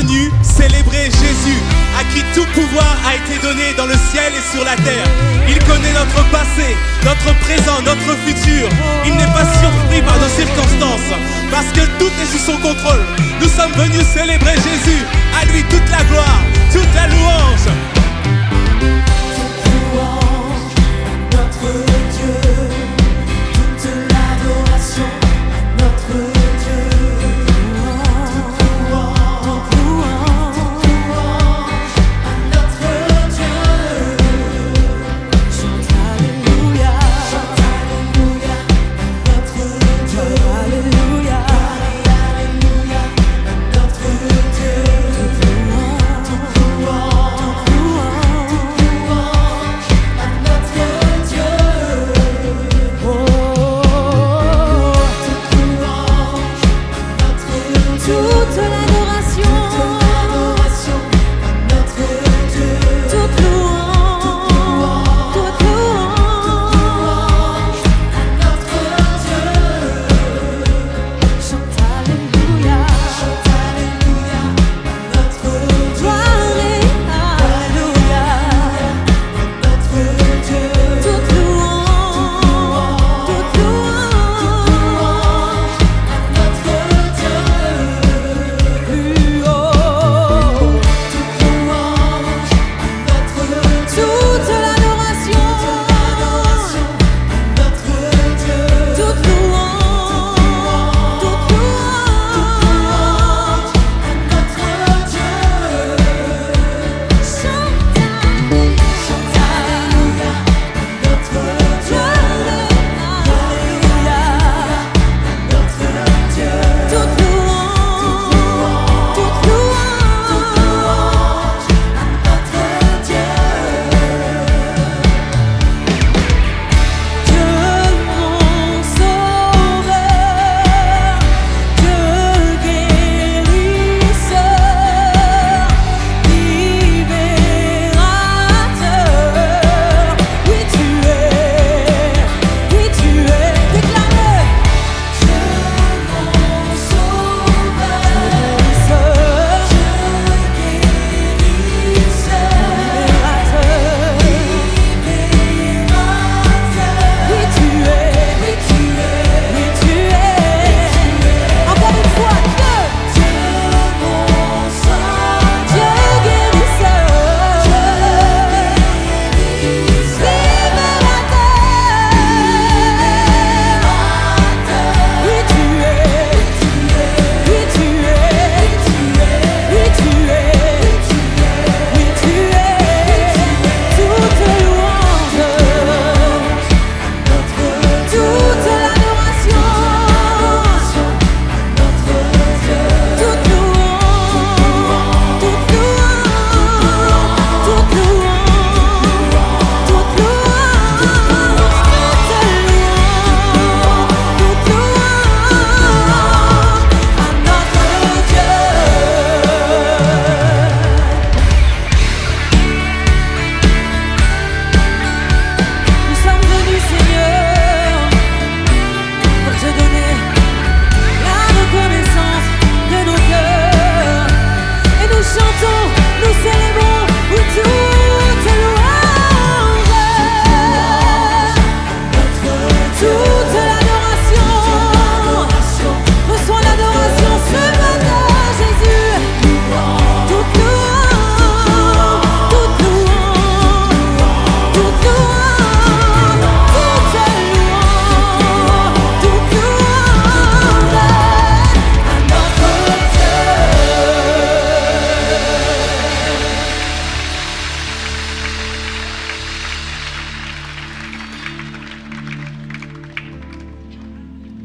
venus célébrer Jésus, à qui tout pouvoir a été donné dans le ciel et sur la terre. Il connaît notre passé, notre présent, notre futur. Il n'est pas surpris par nos circonstances, parce que tout est sous son contrôle. Nous sommes venus célébrer Jésus, à lui toute la gloire, toute la louange.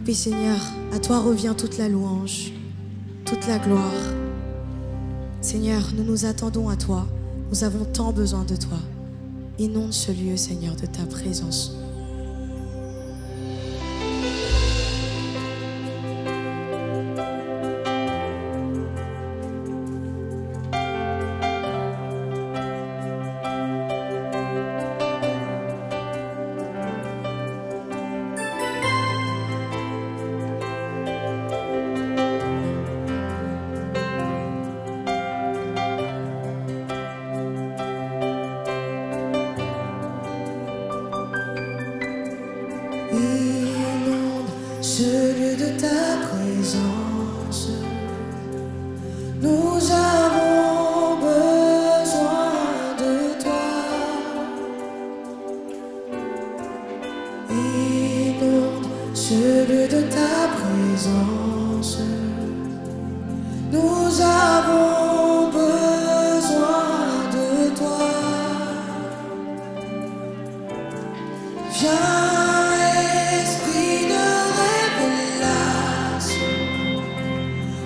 Oui Seigneur, à toi revient toute la louange, toute la gloire. Seigneur, nous nous attendons à toi, nous avons tant besoin de toi. Inonde ce lieu, Seigneur, de ta présence. ce lieu de ta présence. Nous avons besoin de toi. Viens, esprit de révélation,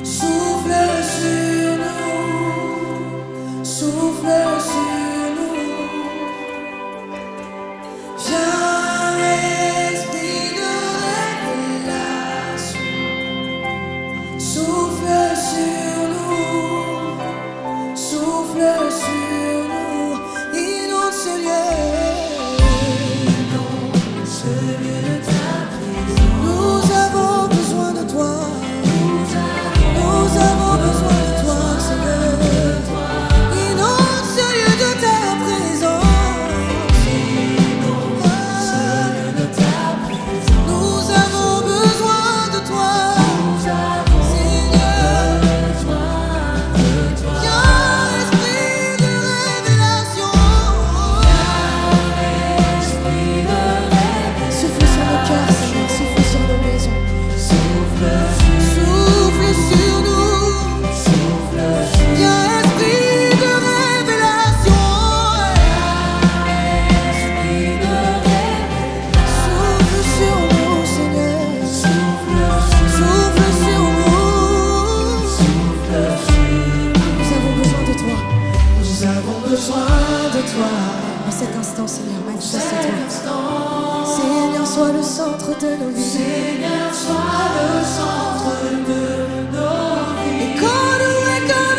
souffle sur nous, souffle sur nous. Viens, esprit de révélation, souffle sur nous, souffle sur nous. Inonde ce lieu. Nous avons besoin de toi. Nous avons besoin de toi, Seigneur. Inonde ce lieu de ta présence. Nous avons besoin de toi, Seigneur. Viens, esprit de révélation. Souffle sur nos cœurs, Seigneur. Souffle sur nos maisons. Souffle sur nous. Viens, esprit de révélation. Souffle sur nous, Seigneur. Souffle sur nous. Nous avons besoin de toi. Nous avons besoin de toi. En cet instant, Seigneur, manifeste-toi. Seigneur, sois le centre de nos vies. Seigneur, sois le centre de nos vies. Et quand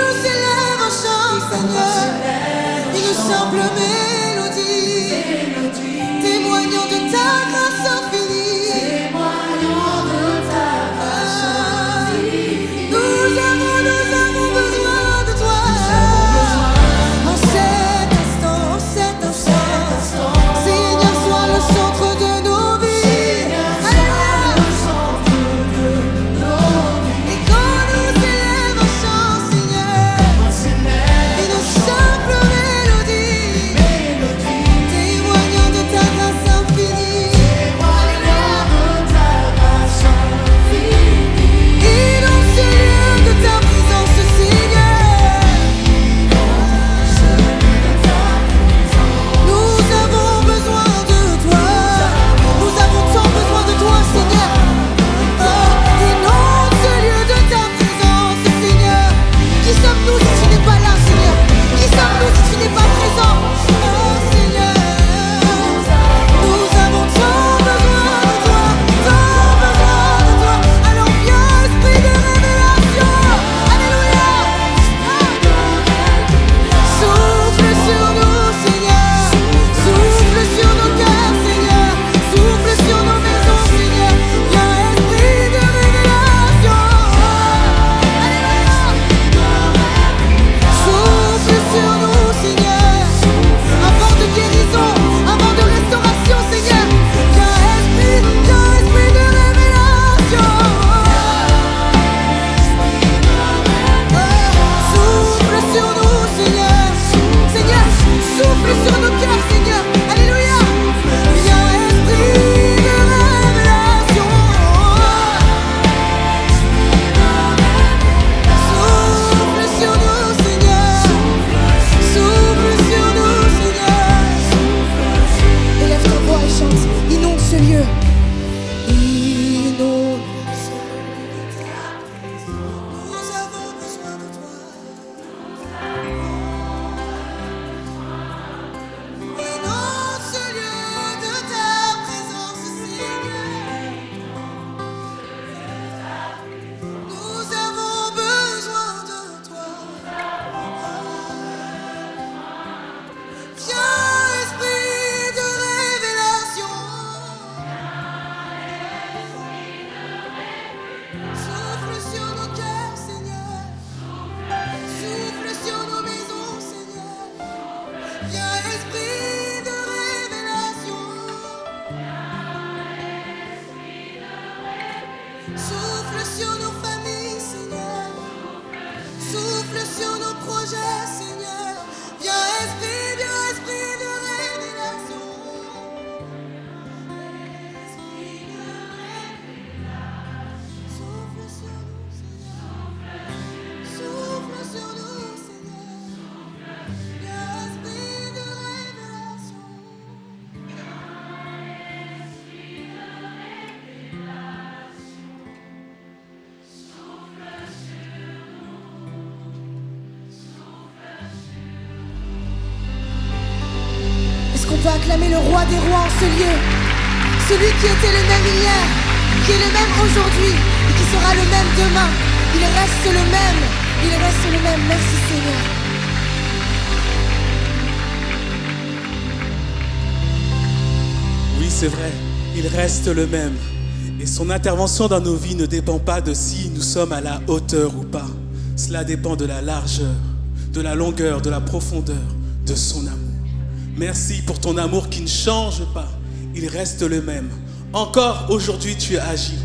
nous s'élève un chant, Seigneur, une simple mélodie, témoignant de ta grâce infinie. Nous avons besoin de toi. En cet instant, Seigneur, sois le centre de nos vies. Et va acclamer le roi des rois en ce lieu. Celui qui était le même hier, qui est le même aujourd'hui et qui sera le même demain. Il reste le même. Il reste le même. Merci Seigneur. Oui, c'est vrai, il reste le même. Et son intervention dans nos vies ne dépend pas de si nous sommes à la hauteur ou pas. Cela dépend de la largeur, de la longueur, de la profondeur, de son amour. Merci pour ton amour qui ne change pas. Il reste le même. Encore aujourd'hui, tu agis,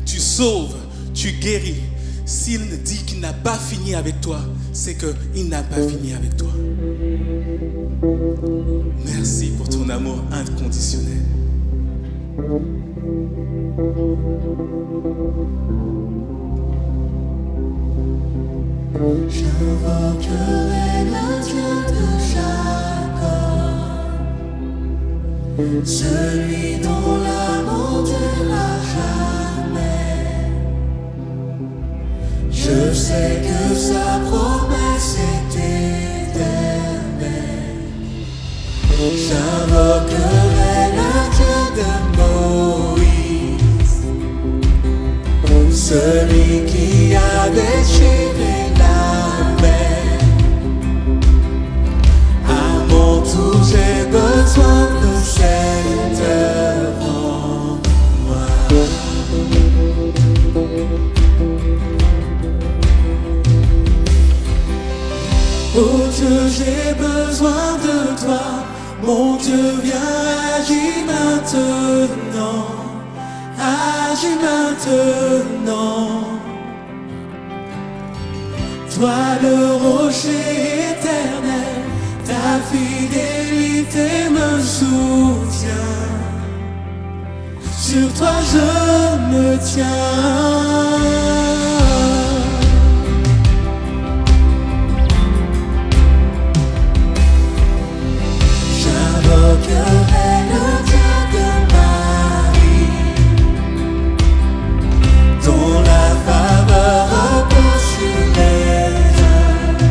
tu sauves, tu guéris. S'il dit qu'il n'a pas fini avec toi, c'est qu'il n'a pas fini avec toi. Merci pour ton amour inconditionnel. J'invoquerai le Dieu de Jacob, celui dont l'amour durera jamais. Je sais que sa promesse est éternelle. J'invoquerai le Dieu de Moïse, celui qui a déchiré la mer. À mon tour, j'ai besoin de cette œuvre en moi. Oh Dieu, j'ai besoin de toi. Mon Dieu, viens, agis maintenant. Agis maintenant. Toi le rocher éternel, ta fidélité me soutient. Sur toi je me tiens. J'invoquerai le Dieu de Marie, dont la faveur repose sur les œuvres.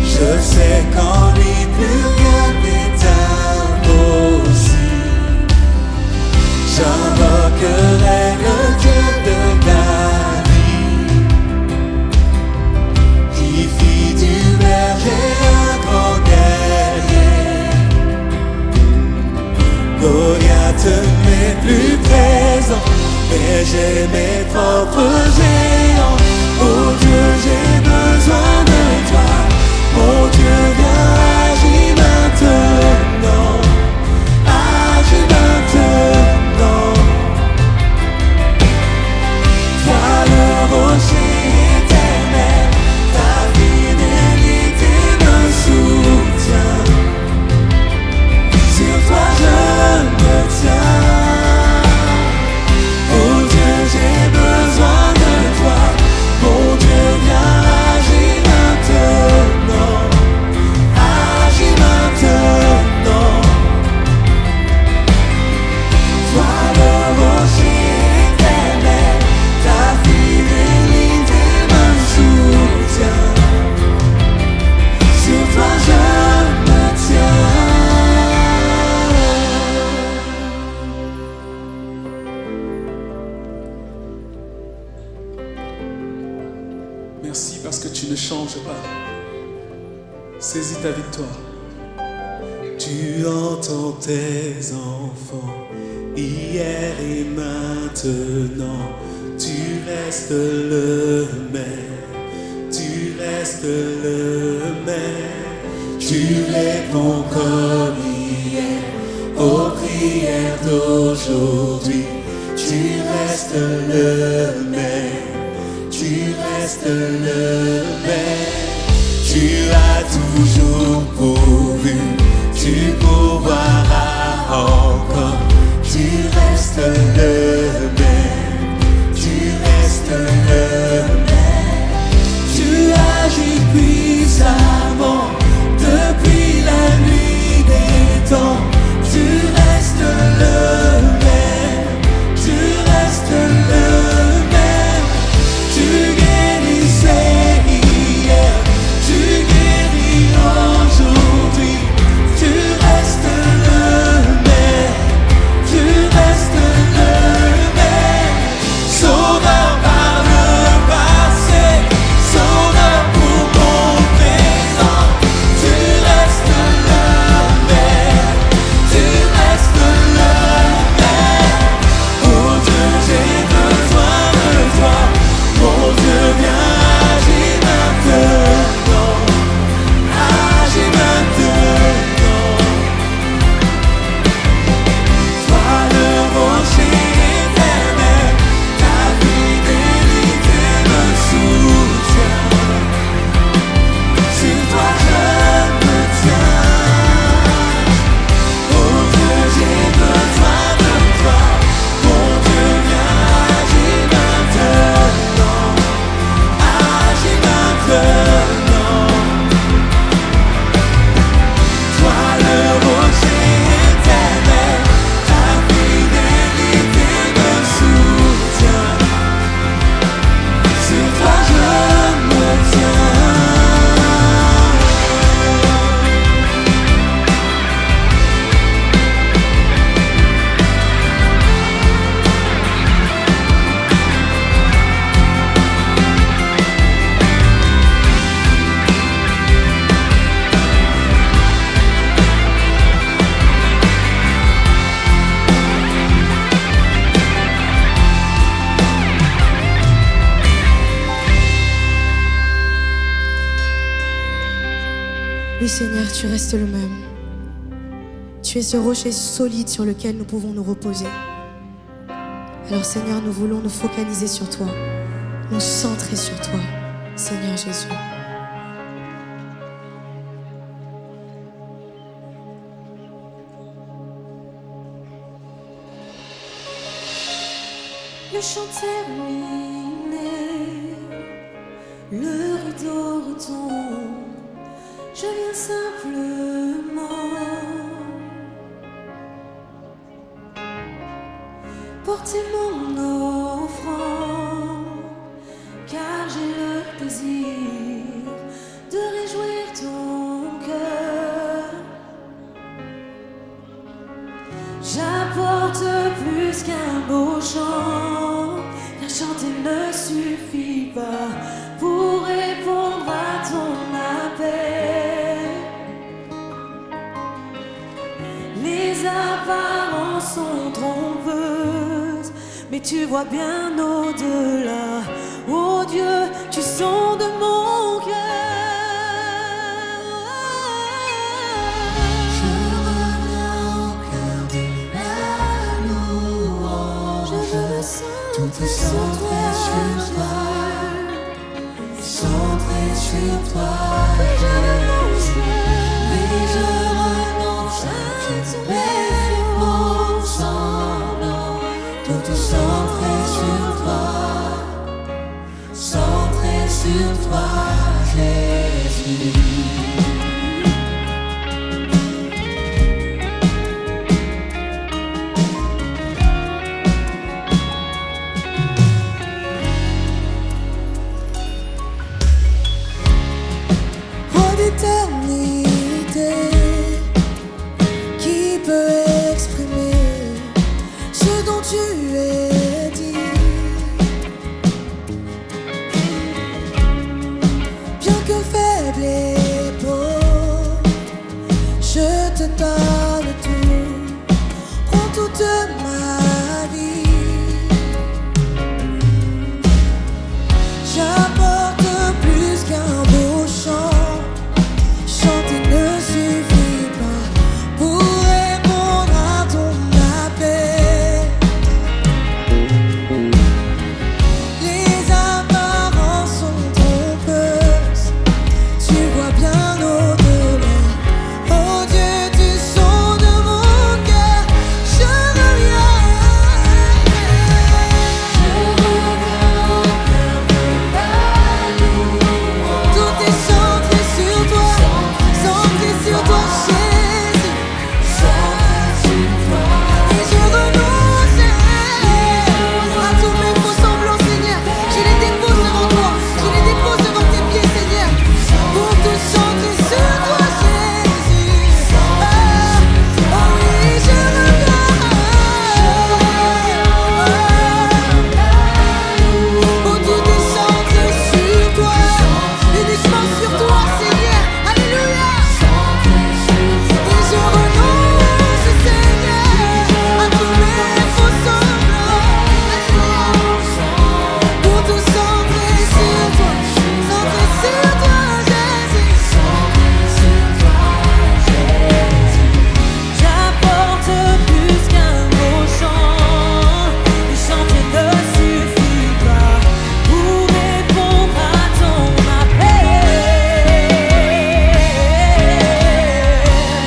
Je sais qu'en lui plus rien n'est impossible. J'invoquerai le Dieu de David, qui fit du berger un grand guerrier. Goliath n'est plus présent, mais j'ai mes propres géants. Oh Dieu, j'ai besoin de toi. Mon Dieu, viens, agis maintenant. Agis maintenant. Toi le rocher éternel, ta fidélité me soutient. Sur toi je me tiens. Oh Dieu, j'ai besoin de toi. Mon Dieu, viens, agis maintenant. Agis maintenant. Toi le rocher éternel, ta fidélité me soutient. Sur toi je me tiens. Merci parce que tu ne changes pas. Saisis ta victoire. Tu entends tes enfants hier et maintenant. Tu restes le même. Tu restes le même. Tu réponds comme hier aux prières d'aujourd'hui. Tu restes le même. Tu restes le même. Tu as toujours pourvu, tu pourvoiras encore. Tu restes le même. Tu restes le même. Tu agis puissamment depuis la nuit des temps. Tu restes le même. Tu restes le même. Tu guérissais hier, tu guéris aujourd'hui. Seigneur, tu restes le même. Tu es ce rocher solide sur lequel nous pouvons nous reposer. Alors Seigneur, nous voulons nous focaliser sur toi, nous centrer sur toi, Seigneur Jésus. Le chant terminé, le rideau retombe, je viens simplement porter mon offrande, car j'ai le désir de réjouir ton cœur. J'apporte plus qu'un beau chant, car chanter ne suffit pas pour répondre à ton appel. Les apparences sont trompeuses, mais tu vois bien au-delà. Oh Dieu, tu sondes mon cœur. Tout est centré sur toi, centré sur toi. Oui, je renonce à tous mes efforts semblants. Tout est centré sur toi, centré sur toi, Jésus. L'éternité qui peut exprimer ce dont tu es dit. Bien que faible et pauvre, je te donne tout, prends toute ma vie. J'apporte plus qu'un beau chant. Chanter ne suffit pas pour répondre à ton appel. Les apparences sont trompeuses, tu vois bien au-delà. Oh Dieu, tu sondes mon cœur. Je reviens au cœur de la louange. Tout est centré sur toi. Centré sur toi, Jésus, centré sur toi. Et je renonce à tous mes faux semblants, Seigneur. Je les dépose devant toi, je les dépose devant tes pieds, Seigneur, pour te centrer sur toi, Jésus. Oh oui, je reviens. Oh, tout est centré sur toi, uniquement sur toi, Seigneur. Alléluia. Et je renonce, Seigneur, à tous mes faux semblants, pour tout centrer sur toi, Jésus. J'apporte plus qu'un beau chant, et chanter ne suffit pas pour répondre à ton appel.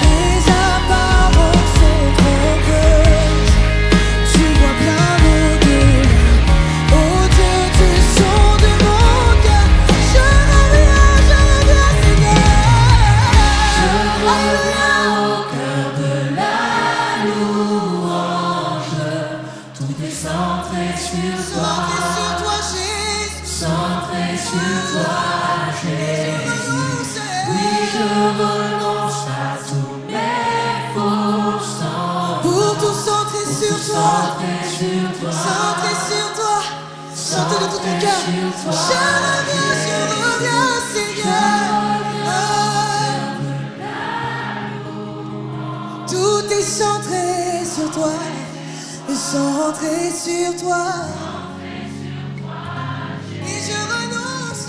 Les apparences sont trompeuses, tu vois bien au-delà. Oh Dieu, tu sondes mon cœur. Je reviens, Seigneur. Alléluia. Au cœur de la louange, tout est centré sur toi. Centré sur toi, Jésus. Centré sur toi, Jésus. Oui, je renonce à tous mes faux semblants. Pour tout centrer sur toi. Centré sur toi. Chantez de tout ton cœur. Je reviens, Seigneur. Tout est centré sur toi, centré sur toi. Et je renonce.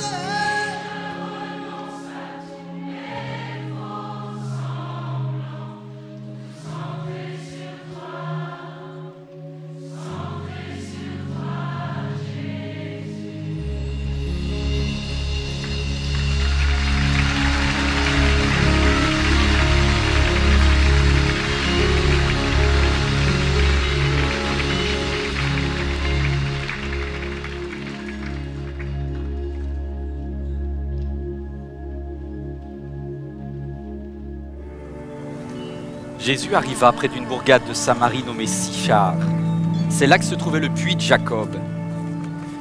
Jésus arriva près d'une bourgade de Samarie nommée Sychar. C'est là que se trouvait le puits de Jacob.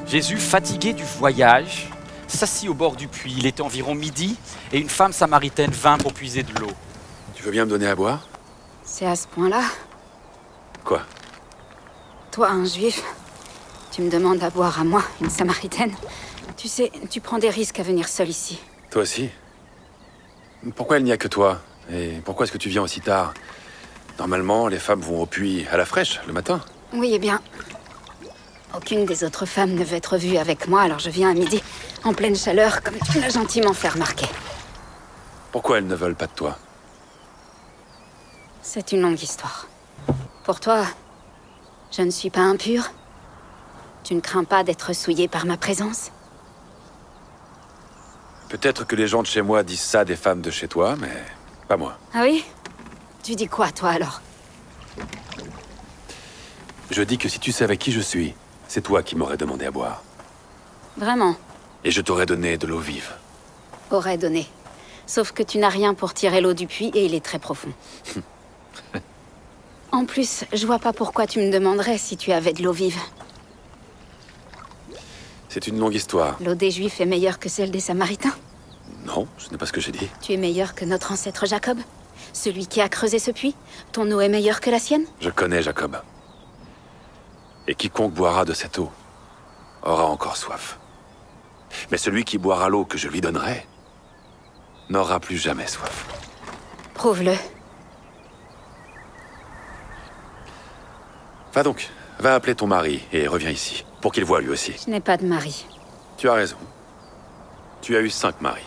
Jésus, fatigué du voyage, s'assit au bord du puits. Il était environ midi et une femme samaritaine vint pour puiser de l'eau. Tu veux bien me donner à boire? C'est à ce point-là? Quoi? Toi, un juif, tu me demandes à boire à moi, une samaritaine? Tu sais, tu prends des risques à venir seul ici. Toi aussi? Pourquoi il n'y a que toi? Et pourquoi est-ce que tu viens aussi tard? Normalement, les femmes vont au puits à la fraîche, le matin. Oui, eh bien... aucune des autres femmes ne veut être vue avec moi, alors je viens à midi, en pleine chaleur, comme tu l'as gentiment fait remarquer. Pourquoi elles ne veulent pas de toi? C'est une longue histoire. Pour toi, je ne suis pas impure? Tu ne crains pas d'être souillée par ma présence? Peut-être que les gens de chez moi disent ça des femmes de chez toi, mais pas moi. Ah oui? Tu dis quoi, toi, alors? Je dis que si tu savais qui je suis, c'est toi qui m'aurais demandé à boire. Vraiment? Et je t'aurais donné de l'eau vive. Aurais donné. Sauf que tu n'as rien pour tirer l'eau du puits et il est très profond. En plus, je vois pas pourquoi tu me demanderais si tu avais de l'eau vive. C'est une longue histoire. L'eau des Juifs est meilleure que celle des Samaritains? Non, ce n'est pas ce que j'ai dit. Tu es meilleur que notre ancêtre Jacob? Celui qui a creusé ce puits? Ton eau est meilleure que la sienne? Je connais Jacob. Et quiconque boira de cette eau aura encore soif. Mais celui qui boira l'eau que je lui donnerai n'aura plus jamais soif. Prouve-le. Va donc, va appeler ton mari et reviens ici, pour qu'il voie lui aussi. Je n'ai pas de mari. Tu as raison. Tu as eu 5 maris.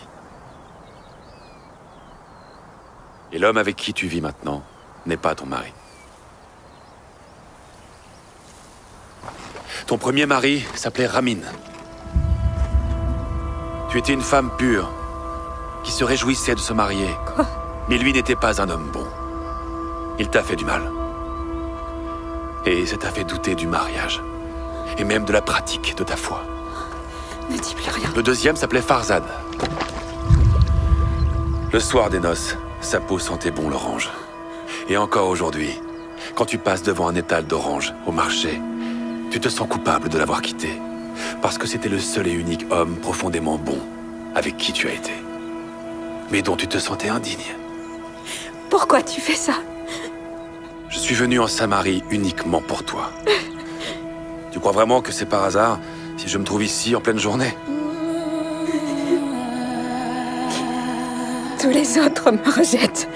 Et l'homme avec qui tu vis maintenant n'est pas ton mari. Ton premier mari s'appelait Ramin. Tu étais une femme pure, qui se réjouissait de se marier. Quoi? Mais lui n'était pas un homme bon. Il t'a fait du mal. Et ça t'a fait douter du mariage. Et même de la pratique de ta foi. Ne dis plus rien. Le deuxième s'appelait Farzad. Le soir des noces, sa peau sentait bon l'orange. Et encore aujourd'hui, quand tu passes devant un étal d'oranges au marché, tu te sens coupable de l'avoir quitté. Parce que c'était le seul et unique homme profondément bon avec qui tu as été. Mais dont tu te sentais indigne. Pourquoi tu fais ça? Je suis venu en Samarie uniquement pour toi. Tu crois vraiment que c'est par hasard si je me trouve ici en pleine journée? Tous les autres me rejettent.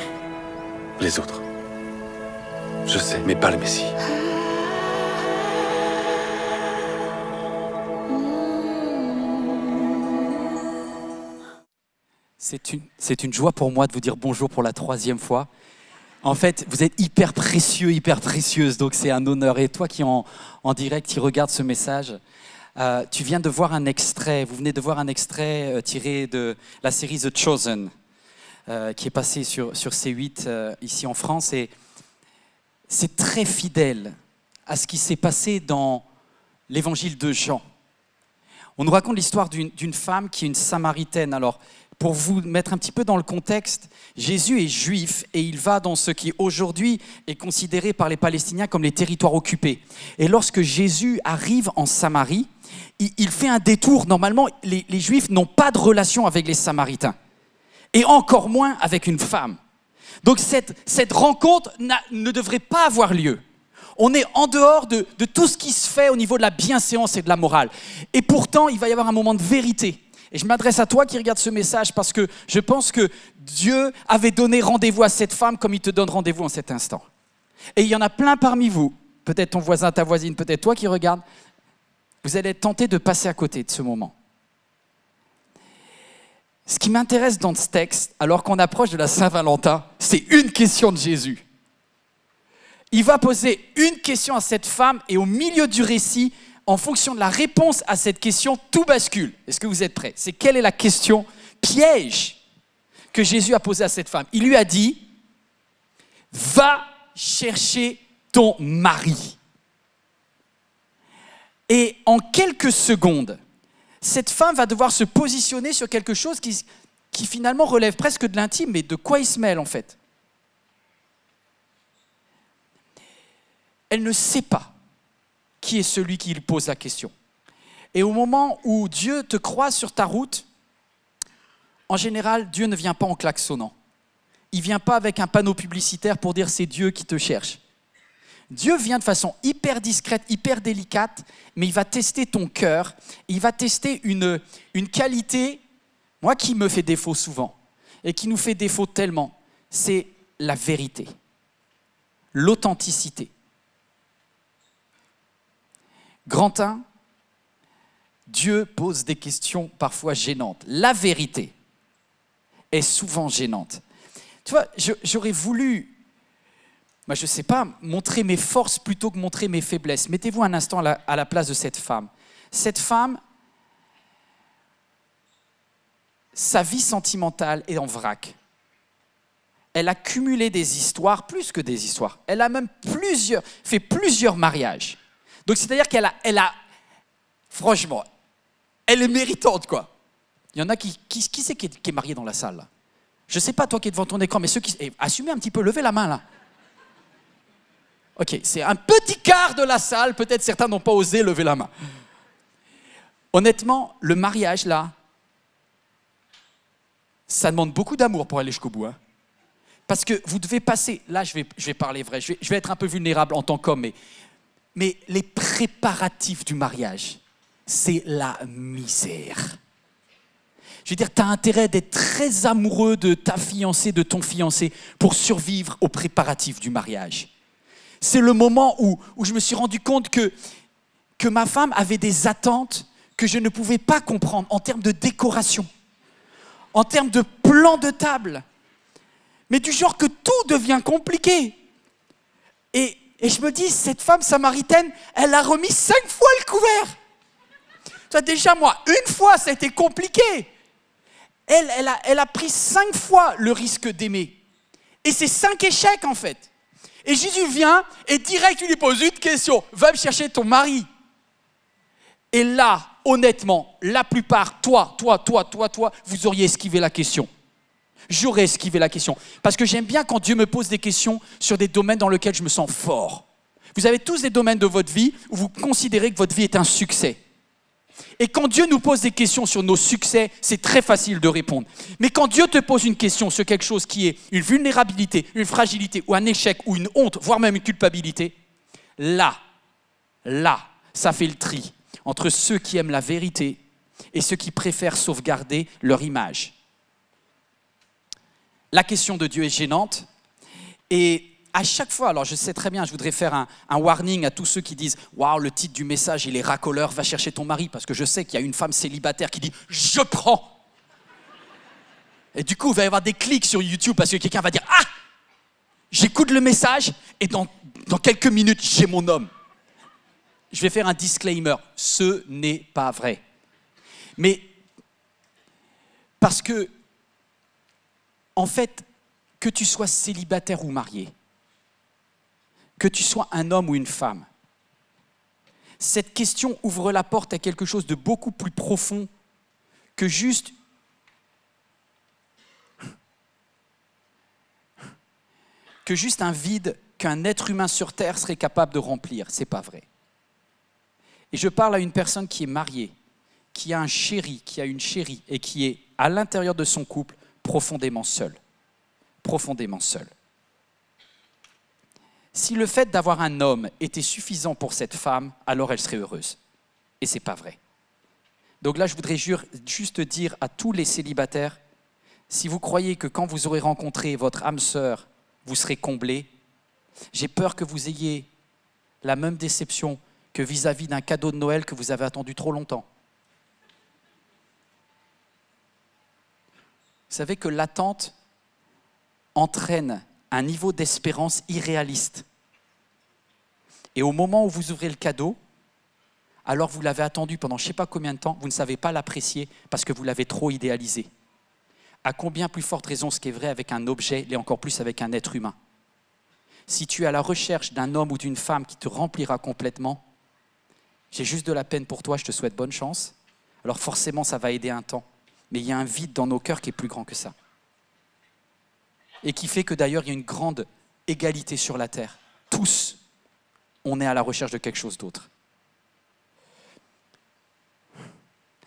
Les autres. Je sais, mais pas le Messie. C'est une joie pour moi de vous dire bonjour pour la 3e fois. En fait, vous êtes hyper précieux, hyper précieuse, donc c'est un honneur. Et toi qui en direct, qui regarde ce message, tu viens de voir un extrait, vous venez de voir un extrait tiré de la série The Chosen, qui est passée sur C8 ici en France. Et c'est très fidèle à ce qui s'est passé dans l'évangile de Jean. On nous raconte l'histoire d'une femme qui est une Samaritaine. Alors, pour vous mettre un petit peu dans le contexte, Jésus est juif et il va dans ce qui aujourd'hui est considéré par les Palestiniens comme les territoires occupés. Et lorsque Jésus arrive en Samarie, il fait un détour. Normalement, les Juifs n'ont pas de relation avec les Samaritains et encore moins avec une femme. Donc cette rencontre ne devrait pas avoir lieu. On est en dehors de tout ce qui se fait au niveau de la bienséance et de la morale. Et pourtant, il va y avoir un moment de vérité. Et je m'adresse à toi qui regarde ce message parce que je pense que Dieu avait donné rendez-vous à cette femme comme il te donne rendez-vous en cet instant. Et il y en a plein parmi vous, peut-être ton voisin, ta voisine, peut-être toi qui regarde, vous allez être tenté de passer à côté de ce moment. Ce qui m'intéresse dans ce texte, alors qu'on approche de la Saint-Valentin, c'est une question de Jésus. Il va poser une question à cette femme et au milieu du récit, en fonction de la réponse à cette question, tout bascule. Est-ce que vous êtes prêts? C'est quelle est la question piège que Jésus a posée à cette femme? Il lui a dit, va chercher ton mari. Et en quelques secondes, cette femme va devoir se positionner sur quelque chose qui finalement relève presque de l'intime, mais de quoi il se mêle en fait? elle ne sait pas qui est celui qui lui pose la question. Et au moment où Dieu te croise sur ta route, en général, Dieu ne vient pas en klaxonnant. Il ne vient pas avec un panneau publicitaire pour dire c'est Dieu qui te cherche. Dieu vient de façon hyper discrète, hyper délicate, mais il va tester ton cœur, il va tester une qualité, moi qui me fait défaut souvent, et qui nous fait défaut tellement, c'est la vérité, l'authenticité. Grand 1, Dieu pose des questions parfois gênantes. La vérité est souvent gênante. Tu vois, j'aurais voulu, moi je ne sais pas, montrer mes forces plutôt que montrer mes faiblesses. Mettez-vous un instant à la place de cette femme. Cette femme, sa vie sentimentale est en vrac. Elle a cumulé des histoires, plus que des histoires. Elle a même fait plusieurs mariages. Donc c'est-à-dire qu'elle a, franchement, elle est méritante, quoi. Il y en a qui c'est qui est marié dans la salle, là? Je ne sais pas, toi qui es devant ton écran, mais ceux qui... assumez un petit peu, levez la main, là. Ok, c'est un petit quart de la salle, peut-être certains n'ont pas osé lever la main. Honnêtement, le mariage, là, ça demande beaucoup d'amour pour aller jusqu'au bout, hein. Parce que vous devez passer... Là, je vais parler vrai, je vais être un peu vulnérable en tant qu'homme, mais les préparatifs du mariage, c'est la misère. Je veux dire, tu as intérêt d'être très amoureux de ta fiancée, de ton fiancé, pour survivre aux préparatifs du mariage. C'est le moment où je me suis rendu compte que ma femme avait des attentes que je ne pouvais pas comprendre en termes de décoration, en termes de plan de table, mais du genre que tout devient compliqué. Et je me dis, cette femme samaritaine, elle a remis 5 fois le couvert. Tu vois, déjà, moi, une fois, ça a été compliqué. Elle a pris 5 fois le risque d'aimer. Et c'est 5 échecs, en fait. Et Jésus vient et direct, il lui pose une question. Va me chercher ton mari. Et là, honnêtement, la plupart, toi, vous auriez esquivé la question. J'aurais esquivé la question. Parce que j'aime bien quand Dieu me pose des questions sur des domaines dans lesquels je me sens fort. Vous avez tous des domaines de votre vie où vous considérez que votre vie est un succès. Et quand Dieu nous pose des questions sur nos succès, c'est très facile de répondre. Mais quand Dieu te pose une question sur quelque chose qui est une vulnérabilité, une fragilité ou un échec ou une honte, voire même une culpabilité, là, ça fait le tri entre ceux qui aiment la vérité et ceux qui préfèrent sauvegarder leur image. La question de Dieu est gênante et à chaque fois, alors je sais très bien, je voudrais faire un warning à tous ceux qui disent « Waouh, le titre du message, il est racoleur, va chercher ton mari » parce que je sais qu'il y a une femme célibataire qui dit « Je prends ». Et du coup, il va y avoir des clics sur YouTube parce que quelqu'un va dire « Ah, j'écoute le message et dans quelques minutes, j'ai mon homme ». Je vais faire un disclaimer, ce n'est pas vrai. Mais parce que, en fait, que tu sois célibataire ou marié, que tu sois un homme ou une femme, cette question ouvre la porte à quelque chose de beaucoup plus profond que juste un vide qu'un être humain sur Terre serait capable de remplir. C'est pas vrai. Et je parle à une personne qui est mariée, qui a un chéri, qui a une chérie et qui est à l'intérieur de son couple profondément seule. Profondément seule. Si le fait d'avoir un homme était suffisant pour cette femme, alors elle serait heureuse. Et ce n'est pas vrai. Donc là, je voudrais juste dire à tous les célibataires, si vous croyez que quand vous aurez rencontré votre âme sœur, vous serez comblés, j'ai peur que vous ayez la même déception que vis-à-vis d'un cadeau de Noël que vous avez attendu trop longtemps. Vous savez que l'attente entraîne un niveau d'espérance irréaliste. Et au moment où vous ouvrez le cadeau, alors vous l'avez attendu pendant je ne sais pas combien de temps, vous ne savez pas l'apprécier parce que vous l'avez trop idéalisé. À combien plus forte raison ce qui est vrai avec un objet, et encore plus avec un être humain. Si tu es à la recherche d'un homme ou d'une femme qui te remplira complètement, j'ai juste de la peine pour toi, je te souhaite bonne chance. Alors forcément, ça va aider un temps. Mais il y a un vide dans nos cœurs qui est plus grand que ça. Et qui fait que d'ailleurs, il y a une grande égalité sur la terre. Tous on est à la recherche de quelque chose d'autre.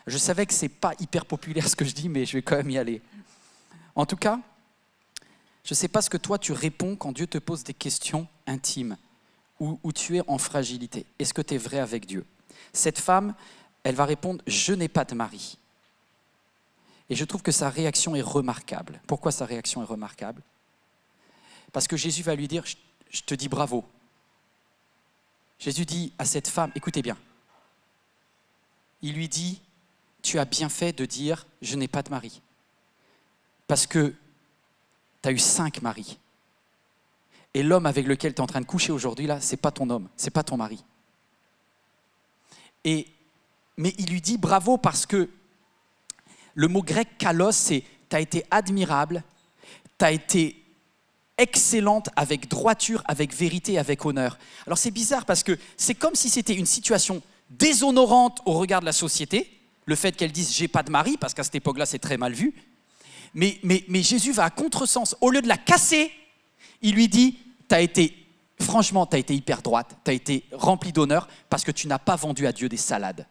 Je savais que ce n'est pas hyper populaire ce que je dis, mais je vais quand même y aller. En tout cas, je ne sais pas ce que toi tu réponds quand Dieu te pose des questions intimes, où tu es en fragilité. Est-ce que tu es vrai avec Dieu? Cette femme, elle va répondre « Je n'ai pas de mari ». Et je trouve que sa réaction est remarquable. Pourquoi sa réaction est remarquable? Parce que Jésus va lui dire « Je te dis bravo ». Jésus dit à cette femme, écoutez bien, il lui dit « Tu as bien fait de dire « Je n'ai pas de mari ». Parce que tu as eu 5 maris. Et l'homme avec lequel tu es en train de coucher aujourd'hui, là, ce n'est pas ton homme, ce n'est pas ton mari. Mais il lui dit bravo parce que le mot grec kalos, c'est tu as été admirable, tu as été excellente avec droiture, avec vérité, avec honneur. Alors c'est bizarre parce que c'est comme si c'était une situation déshonorante au regard de la société, le fait qu'elle dise j'ai pas de mari, parce qu'à cette époque-là c'est très mal vu. Mais Jésus va à contresens. Au lieu de la casser, il lui dit franchement, tu as été hyper droite, tu as été remplie d'honneur parce que tu n'as pas vendu à Dieu des salades.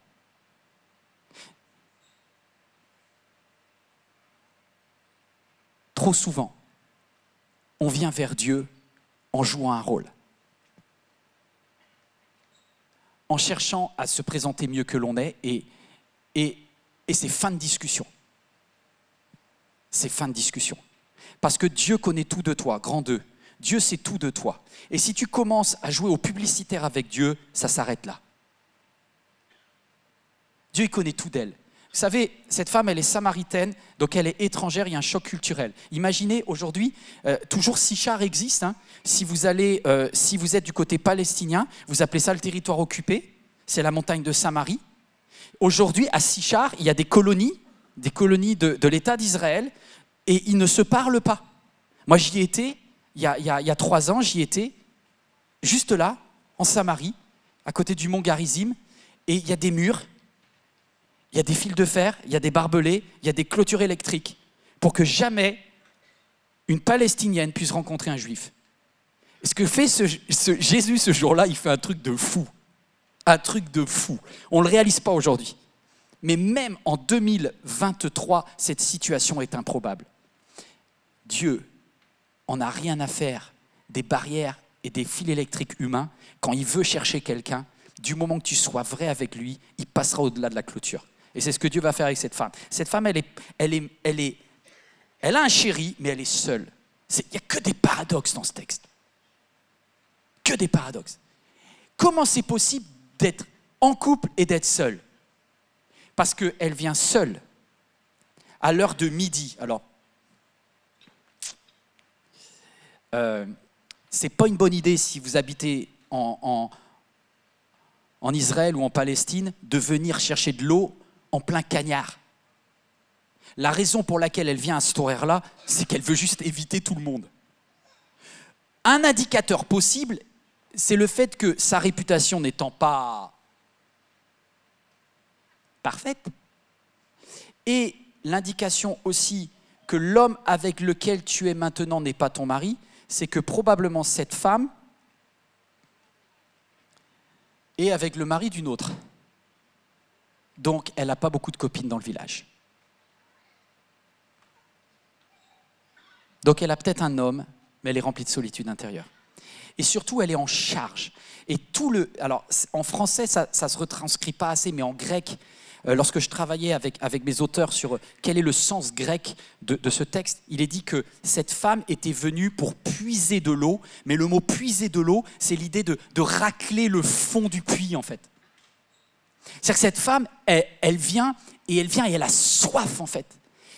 Trop souvent, on vient vers Dieu en jouant un rôle, en cherchant à se présenter mieux que l'on est, et c'est fin de discussion. C'est fin de discussion. Parce que Dieu connaît tout de toi, grand 2. Dieu sait tout de toi. Et si tu commences à jouer au publicitaire avec Dieu, ça s'arrête là. Dieu, il connaît tout d'elle. Vous savez, cette femme, elle est samaritaine, donc elle est étrangère, il y a un choc culturel. Imaginez aujourd'hui, toujours Sichar existe, hein, si vous êtes du côté palestinien, vous appelez ça le territoire occupé, c'est la montagne de Samarie. Aujourd'hui, à Sichar, il y a des colonies de l'État d'Israël, et ils ne se parlent pas. Moi, j'y étais, il y a 3 ans, j'y étais, juste là, en Samarie, à côté du mont Garizim, et il y a des murs, il y a des fils de fer, il y a des barbelés, il y a des clôtures électriques, pour que jamais une Palestinienne puisse rencontrer un Juif. Ce que fait Jésus ce jour-là, il fait un truc de fou. Un truc de fou. On ne le réalise pas aujourd'hui. Mais même en 2023, cette situation est improbable. Dieu en a rien à faire des barrières et des fils électriques humains. Quand il veut chercher quelqu'un, du moment que tu sois vrai avec lui, il passera au-delà de la clôture. Et c'est ce que Dieu va faire avec cette femme. Cette femme, elle a un chéri, mais elle est seule. Il n'y a que des paradoxes dans ce texte. Que des paradoxes. Comment c'est possible d'être en couple et d'être seule? Parce qu'elle vient seule à l'heure de midi. Alors, c'est pas une bonne idée si vous habitez en Israël ou en Palestine de venir chercher de l'eau en plein cagnard. La raison pour laquelle elle vient à cet horaire-là, c'est qu'elle veut juste éviter tout le monde. Un indicateur possible, c'est le fait que sa réputation n'étant pas parfaite, et l'indication aussi que l'homme avec lequel tu es maintenant n'est pas ton mari, c'est que probablement cette femme est avec le mari d'une autre. Donc, elle n'a pas beaucoup de copines dans le village. Donc, elle a peut-être un homme, mais elle est remplie de solitude intérieure. Et surtout, elle est en charge. Et alors, en français, ça ne se retranscrit pas assez, mais en grec, lorsque je travaillais avec mes auteurs sur quel est le sens grec de ce texte, il est dit que cette femme était venue pour puiser de l'eau, mais le mot puiser de l'eau, c'est l'idée de racler le fond du puits, en fait. C'est-à-dire que cette femme, elle vient et elle a soif, en fait.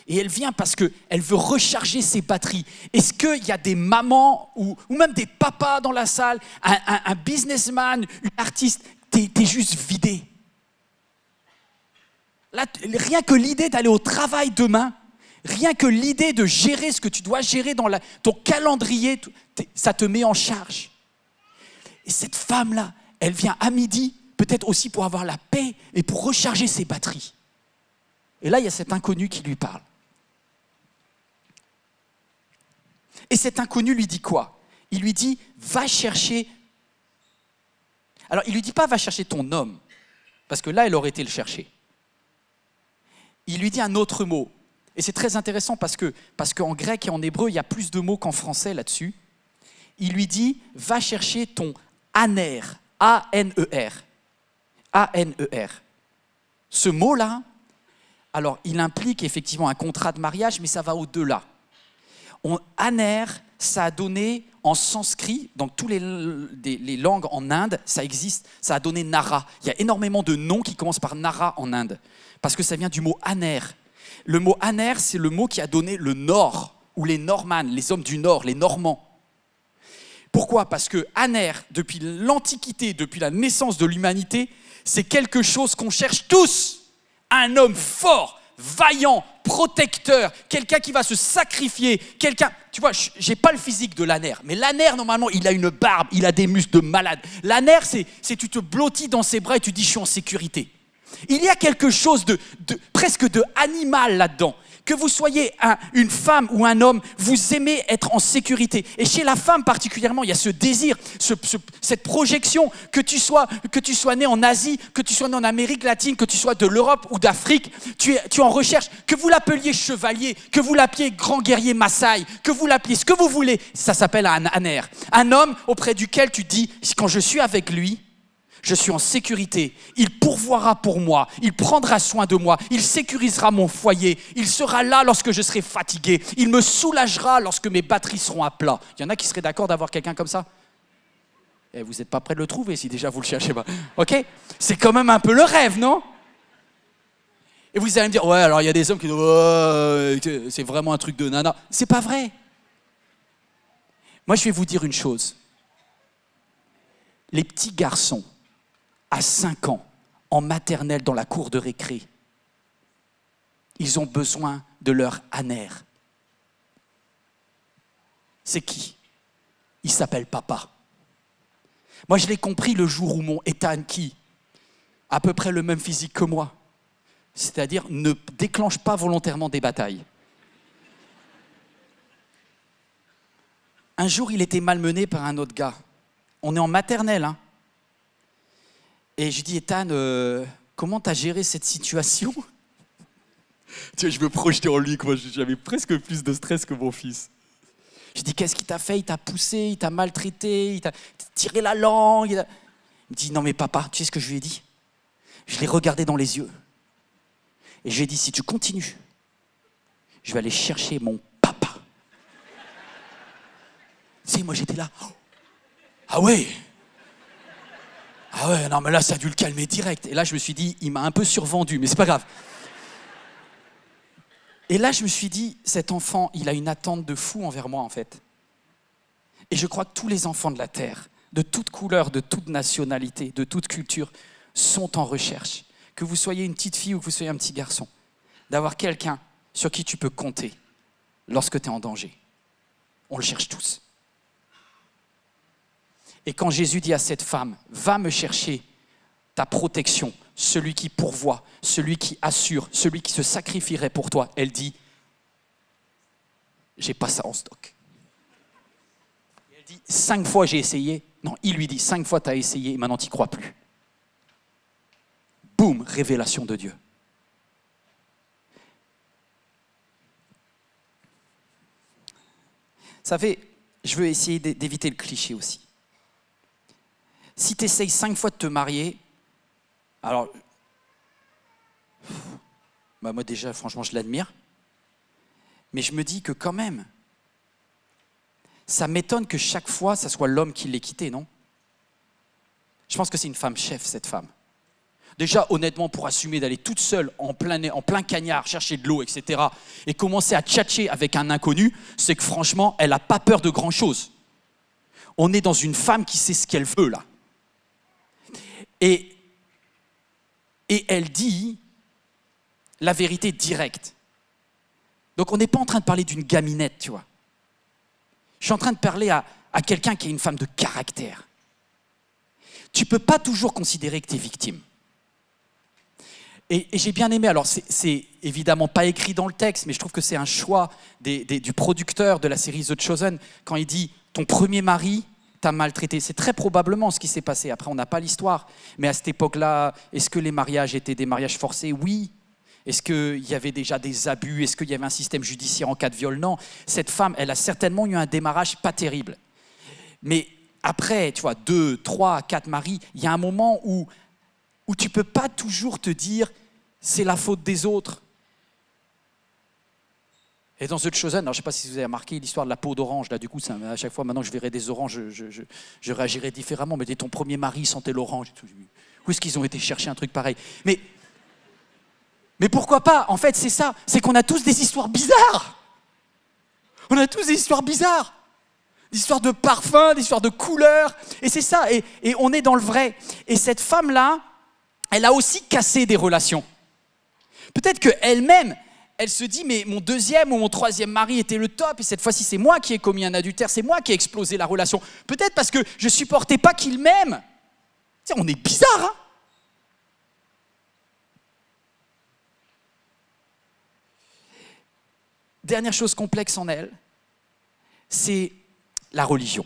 Et elle vient parce qu'elle veut recharger ses batteries. Est-ce qu'il y a des mamans ou même des papas dans la salle, un businessman, une artiste, t'es juste vidé. Là, rien que l'idée d'aller au travail demain, rien que l'idée de gérer ce que tu dois gérer dans ton calendrier, ça te met en charge. Et cette femme-là, elle vient à midi, peut-être aussi pour avoir la paix et pour recharger ses batteries. Et là, il y a cet inconnu qui lui parle. Et cet inconnu lui dit quoi? Il lui dit, va chercher Alors, il lui dit pas, va chercher ton homme, parce que là, elle aurait été le chercher. Il lui dit un autre mot. Et c'est très intéressant parce qu'en grec et en hébreu, il y a plus de mots qu'en français là-dessus. Il lui dit, va chercher ton aner, A-N-E-R. A-N-E-R. Ce mot-là, alors, il implique effectivement un contrat de mariage, mais ça va au-delà. Aner, ça a donné en sanskrit, dans toutes les langues en Inde, ça existe, ça a donné Nara. Il y a énormément de noms qui commencent par Nara en Inde, parce que ça vient du mot aner. Le mot aner, c'est le mot qui a donné le Nord, ou les Normands, les hommes du Nord, les Normands. Pourquoi ? Parce que aner, depuis l'Antiquité, depuis la naissance de l'humanité, c'est quelque chose qu'on cherche tous. Un homme fort, vaillant, protecteur, quelqu'un qui va se sacrifier, quelqu'un... Tu vois, j'ai pas le physique de l'aner, mais l'aner, normalement, il a une barbe, il a des muscles de malade. L'aner, c'est tu te blottis dans ses bras et tu dis « je suis en sécurité ». Il y a quelque chose de presque de animal là-dedans. Que vous soyez une femme ou un homme, vous aimez être en sécurité. Et chez la femme particulièrement, il y a ce désir, cette projection, que tu sois né en Asie, que tu sois né en Amérique latine, que tu sois de l'Europe ou d'Afrique, tu es en recherche, que vous l'appeliez chevalier, que vous l'appeliez grand guerrier Maasai, que vous l'appeliez ce que vous voulez, ça s'appelle un aner. Un homme auprès duquel tu dis, quand je suis avec lui, je suis en sécurité, il pourvoira pour moi, il prendra soin de moi, il sécurisera mon foyer, il sera là lorsque je serai fatigué, il me soulagera lorsque mes batteries seront à plat. Il y en a qui seraient d'accord d'avoir quelqu'un comme ça ? Et vous n'êtes pas prêt de le trouver si déjà vous ne le cherchez pas. Ok ? C'est quand même un peu le rêve, non ? Et vous allez me dire, ouais, alors il y a des hommes qui disent, oh, c'est vraiment un truc de nana. C'est pas vrai. Moi, je vais vous dire une chose. Les petits garçons, à 5 ans, en maternelle dans la cour de récré, ils ont besoin de leur aner. C'est qui ? Il s'appelle papa. Moi, je l'ai compris le jour où mon Ethan, qui a à peu près le même physique que moi, c'est-à-dire ne déclenche pas volontairement des batailles. Un jour, il était malmené par un autre gars. On est en maternelle, hein. Et je dis, Ethan, comment t'as géré cette situation ? Tu vois, je me projetais en lui, quoi. J'avais presque plus de stress que mon fils. Je dis, qu'est-ce qu'il t'a fait ? Il t'a poussé, il t'a maltraité, il t'a tiré la langue. Il me dit, non mais papa, tu sais ce que je lui ai dit ? Je l'ai regardé dans les yeux. Et je lui ai dit, si tu continues, je vais aller chercher mon papa. Tu sais, moi j'étais là. Ah ouais ? Ah ouais, non mais là ça a dû le calmer direct. Et là je me suis dit, il m'a un peu survendu, mais c'est pas grave. Et là je me suis dit, cet enfant, il a une attente de fou envers moi en fait. Et je crois que tous les enfants de la terre, de toute couleur, de toute nationalité, de toute culture, sont en recherche. Que vous soyez une petite fille ou que vous soyez un petit garçon, d'avoir quelqu'un sur qui tu peux compter lorsque tu es en danger. On le cherche tous. Et quand Jésus dit à cette femme, va me chercher ta protection, celui qui pourvoit, celui qui assure, celui qui se sacrifierait pour toi, elle dit, j'ai pas ça en stock. Et elle dit, 5 fois j'ai essayé. Non, il lui dit, 5 fois tu as essayé et maintenant tu n'y crois plus. Boum, révélation de Dieu. Vous savez, je veux essayer d'éviter le cliché aussi. Si tu essayes 5 fois de te marier, alors, moi déjà, franchement, je l'admire, mais je me dis que quand même, ça m'étonne que chaque fois, ça soit l'homme qui l'ait quitté, non ? Je pense que c'est une femme chef, cette femme. Déjà, honnêtement, pour assumer d'aller toute seule en plein cagnard, chercher de l'eau, etc., et commencer à tchatcher avec un inconnu, c'est que franchement, elle n'a pas peur de grand-chose. On est dans une femme qui sait ce qu'elle veut, là. Et elle dit la vérité directe. Donc on n'est pas en train de parler d'une gaminette, tu vois. Je suis en train de parler à quelqu'un qui est une femme de caractère. Tu ne peux pas toujours considérer que tu es victime. Et j'ai bien aimé, alors c'est évidemment pas écrit dans le texte, mais je trouve que c'est un choix du producteur de la série The Chosen, quand il dit « ton premier mari t'a maltraité. C'est très probablement ce qui s'est passé. Après, on n'a pas l'histoire. Mais à cette époque-là, est-ce que les mariages étaient des mariages forcés? Oui. Est-ce qu'il y avait déjà des abus? Est-ce qu'il y avait un système judiciaire en cas de viol? Non. Cette femme, elle a certainement eu un démarrage pas terrible. Mais après, tu vois, 2, 3, 4 maris, il y a un moment où tu ne peux pas toujours te dire « c'est la faute des autres ». Et dans The Chosen, alors je ne sais pas si vous avez remarqué l'histoire de la peau d'orange, là du coup, à chaque fois maintenant que je verrai des oranges, je réagirai différemment, mais dès ton premier mari sentait l'orange. Où est-ce qu'ils ont été chercher un truc pareil? Mais pourquoi pas? En fait, c'est ça, c'est qu'on a tous des histoires bizarres. On a tous des histoires bizarres. Des histoires de parfums, des histoires de couleurs, et c'est ça, et on est dans le vrai. Et cette femme-là, elle a aussi cassé des relations. Peut-être qu'elle-même, elle se dit, mais mon deuxième ou mon troisième mari était le top, et cette fois-ci, c'est moi qui ai commis un adultère, c'est moi qui ai explosé la relation. Peut-être parce que je ne supportais pas qu'il m'aime. Tu sais, on est bizarre, hein? Dernière chose complexe en elle, c'est la religion.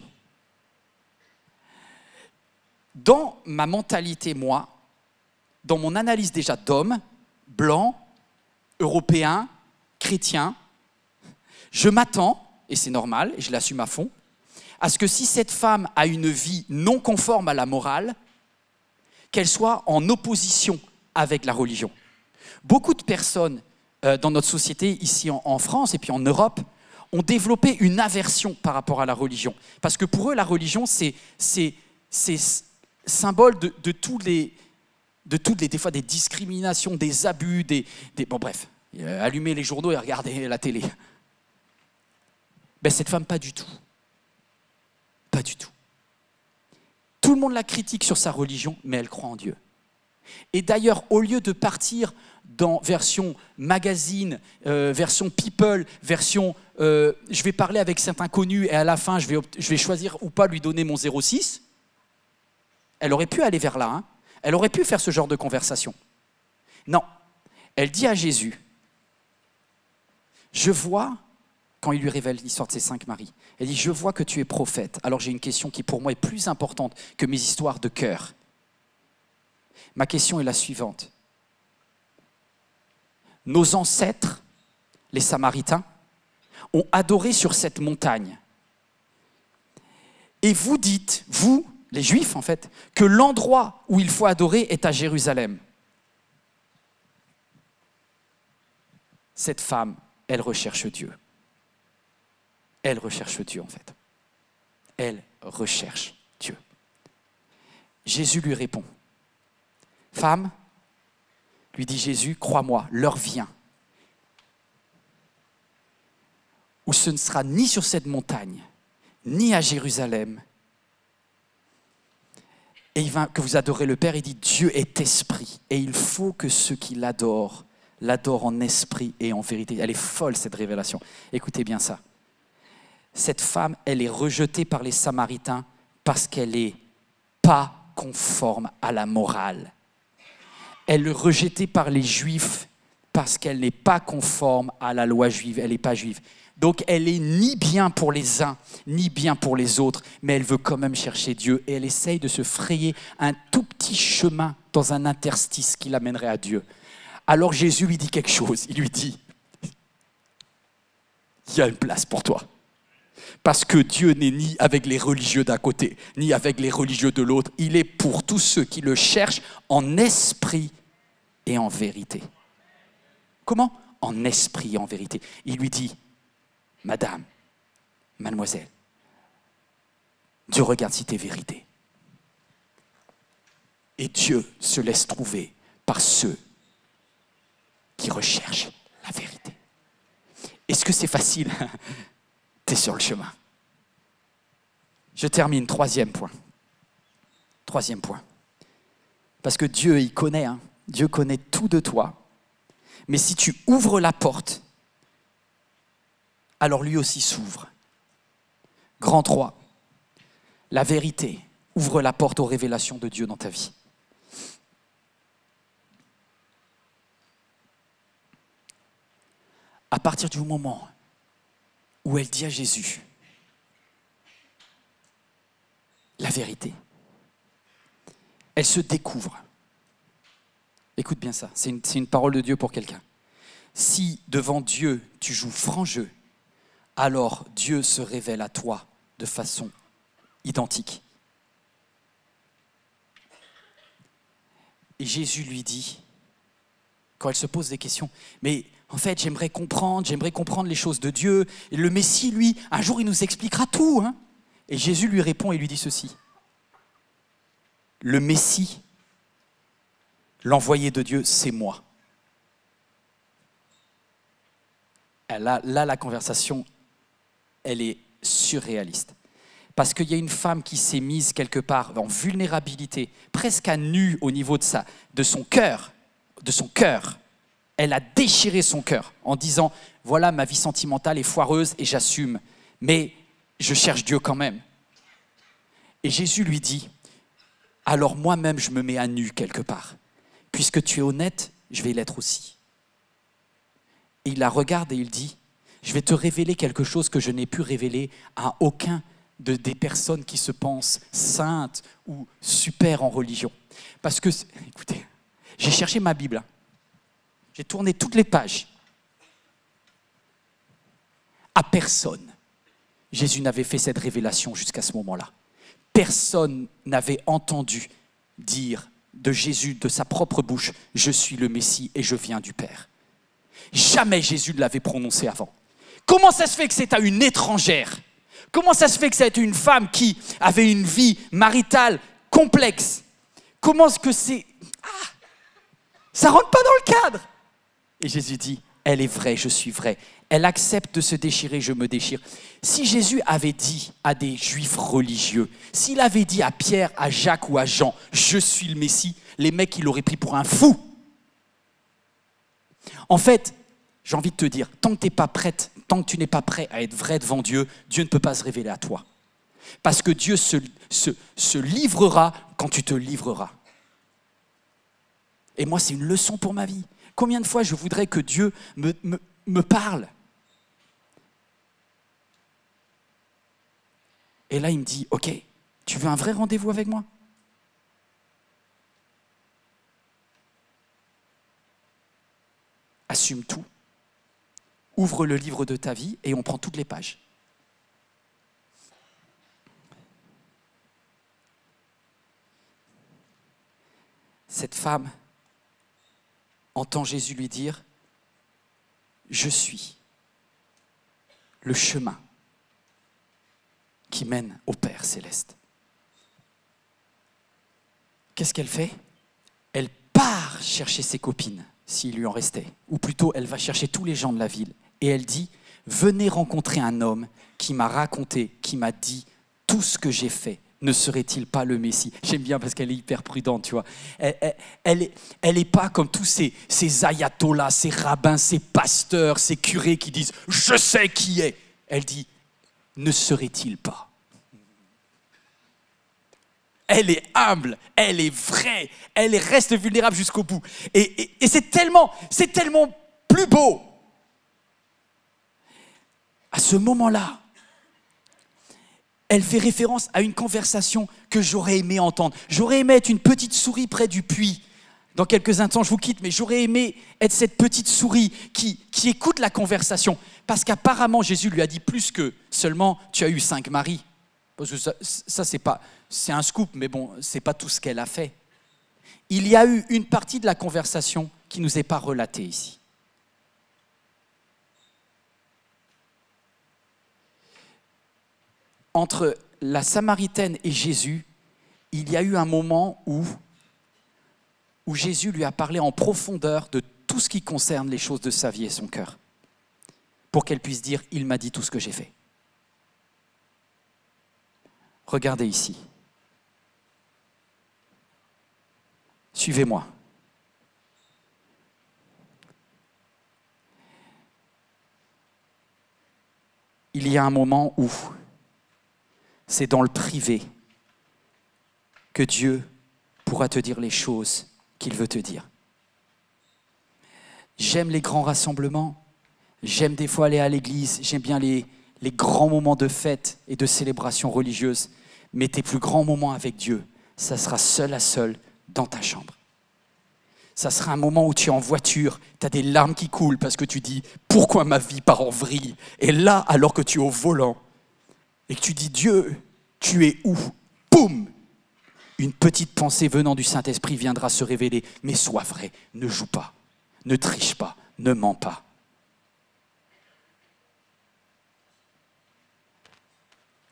Dans ma mentalité, moi, dans mon analyse déjà d'homme, blanc, européen, chrétien, je m'attends, et c'est normal, et je l'assume à fond, à ce que si cette femme a une vie non conforme à la morale, qu'elle soit en opposition avec la religion. Beaucoup de personnes dans notre société, ici en France et puis en Europe, ont développé une aversion par rapport à la religion. Parce que pour eux, la religion, c'est symbole de toutes les, des fois, des discriminations, des abus, bon bref, allumez les journaux et regardez la télé. Ben, cette femme, pas du tout. Pas du tout. Tout le monde la critique sur sa religion, mais elle croit en Dieu. Et d'ailleurs, au lieu de partir dans version magazine, version people, version je vais parler avec cet inconnu et à la fin je vais choisir ou pas lui donner mon 06, elle aurait pu aller vers là, hein. Elle aurait pu faire ce genre de conversation. Non, elle dit à Jésus, je vois, quand il lui révèle l'histoire de ses 5 maris, elle dit, je vois que tu es prophète. Alors j'ai une question qui pour moi est plus importante que mes histoires de cœur. Ma question est la suivante. Nos ancêtres, les Samaritains, ont adoré sur cette montagne. Et vous dites, vous, les Juifs en fait, que l'endroit où il faut adorer est à Jérusalem. Cette femme, elle recherche Dieu. Elle recherche Dieu en fait. Elle recherche Dieu. Jésus lui répond. Femme, lui dit Jésus, crois-moi, l'heure vient où ce ne sera ni sur cette montagne, ni à Jérusalem, et que vous adorez le Père. Il dit, Dieu est esprit, et il faut que ceux qui l'adorent en esprit et en vérité. Elle est folle, cette révélation. Écoutez bien ça. Cette femme, elle est rejetée par les Samaritains parce qu'elle n'est pas conforme à la morale. Elle est rejetée par les Juifs parce qu'elle n'est pas conforme à la loi juive, elle n'est pas juive. Donc elle est ni bien pour les uns, ni bien pour les autres, mais elle veut quand même chercher Dieu et elle essaye de se frayer un tout petit chemin dans un interstice qui l'amènerait à Dieu. Alors Jésus lui dit quelque chose, il lui dit, il y a une place pour toi. Parce que Dieu n'est ni avec les religieux d'un côté, ni avec les religieux de l'autre. Il est pour tous ceux qui le cherchent en esprit et en vérité. Comment? En esprit et en vérité. Il lui dit, Madame, mademoiselle, Dieu regarde si t'es vérité. Et Dieu se laisse trouver par ceux qui recherchent la vérité. Est-ce que c'est facile? T'es sur le chemin. Je termine, troisième point. Troisième point. Parce que Dieu, il connaît, hein. Dieu connaît tout de toi. Mais si tu ouvres la porte, alors lui aussi s'ouvre. Grand 3. La vérité ouvre la porte aux révélations de Dieu dans ta vie. À partir du moment où elle dit à Jésus, la vérité. Elle se découvre. Écoute bien ça, c'est une parole de Dieu pour quelqu'un. Si devant Dieu tu joues franc jeu, alors Dieu se révèle à toi de façon identique. Et Jésus lui dit, quand elle se pose des questions, mais en fait j'aimerais comprendre les choses de Dieu. Et le Messie, lui, un jour il nous expliquera tout. Hein. Et Jésus lui répond et lui dit ceci. Le Messie, l'envoyé de Dieu, c'est moi. Là, la conversation, elle est surréaliste. Parce qu'il y a une femme qui s'est mise quelque part en vulnérabilité, presque à nu au niveau de son cœur. Elle a déchiré son cœur en disant, voilà, ma vie sentimentale est foireuse et j'assume, mais je cherche Dieu quand même. Et Jésus lui dit, alors moi-même je me mets à nu quelque part. Puisque tu es honnête, je vais l'être aussi. Et il la regarde et il dit, je vais te révéler quelque chose que je n'ai pu révéler à aucun des personnes qui se pensent saintes ou super en religion. Parce que, écoutez, j'ai cherché ma Bible, j'ai tourné toutes les pages. À personne, Jésus n'avait fait cette révélation jusqu'à ce moment-là. Personne n'avait entendu dire de Jésus, de sa propre bouche, « Je suis le Messie et je viens du Père ». Jamais Jésus ne l'avait prononcé avant. Comment ça se fait que c'est à une étrangère? Comment ça se fait que c'est une femme qui avait une vie maritale complexe? Comment est-ce que c'est... ça rentre pas dans le cadre. Et Jésus dit, elle est vraie, je suis vrai. Elle accepte de se déchirer, je me déchire. Si Jésus avait dit à des juifs religieux, s'il avait dit à Pierre, à Jacques ou à Jean, je suis le Messie, les mecs, ils l'auraient pris pour un fou. En fait, j'ai envie de te dire, tant que tu n'es pas prête, tant que tu n'es pas prêt à être vrai devant Dieu, Dieu ne peut pas se révéler à toi. Parce que Dieu se livrera quand tu te livreras. Et moi, c'est une leçon pour ma vie. Combien de fois je voudrais que Dieu me parle? Et là, il me dit, ok, tu veux un vrai rendez-vous avec moi? Assume tout. Ouvre le livre de ta vie et on prend toutes les pages. Cette femme entend Jésus lui dire, je suis le chemin qui mène au Père céleste. Qu'est-ce qu'elle fait? Elle part chercher ses copines, s'il lui en restait. Ou plutôt, elle va chercher tous les gens de la ville. Et elle dit, venez rencontrer un homme qui m'a raconté, qui m'a dit tout ce que j'ai fait. Ne serait-il pas le Messie? J'aime bien parce qu'elle est hyper prudente, tu vois. Elle est pas comme tous ces ayatollahs, ces rabbins, ces pasteurs, ces curés qui disent « Je sais qui est ». Elle dit « Ne serait-il pas ». Elle est humble, elle est vraie, elle reste vulnérable jusqu'au bout. Et c'est tellement plus beau. À ce moment-là, elle fait référence à une conversation que j'aurais aimé entendre. J'aurais aimé être une petite souris près du puits. Dans quelques instants, je vous quitte, mais j'aurais aimé être cette petite souris qui écoute la conversation. Parce qu'apparemment, Jésus lui a dit plus que seulement « tu as eu 5 maris ». Parce que ça c'est un scoop, mais bon, c'est pas tout ce qu'elle a fait. Il y a eu une partie de la conversation qui ne nous est pas relatée ici. Entre la Samaritaine et Jésus, il y a eu un moment où Jésus lui a parlé en profondeur de tout ce qui concerne les choses de sa vie et son cœur, pour qu'elle puisse dire « Il m'a dit tout ce que j'ai fait ». Regardez ici. Suivez-moi. Il y a un moment où c'est dans le privé que Dieu pourra te dire les choses qu'il veut te dire. J'aime les grands rassemblements, j'aime des fois aller à l'église, j'aime bien les grands moments de fête et de célébration religieuse, Mais tes plus grands moments avec Dieu, ça sera seul à seul dans ta chambre. Ça sera un moment où tu es en voiture, tu as des larmes qui coulent parce que tu dis « Pourquoi ma vie part en vrille ?» Et là, alors que tu es au volant et que tu dis « Dieu, tu es où ?» Boum ! Une petite pensée venant du Saint-Esprit viendra se révéler. Mais sois vrai, ne joue pas, ne triche pas, ne mens pas.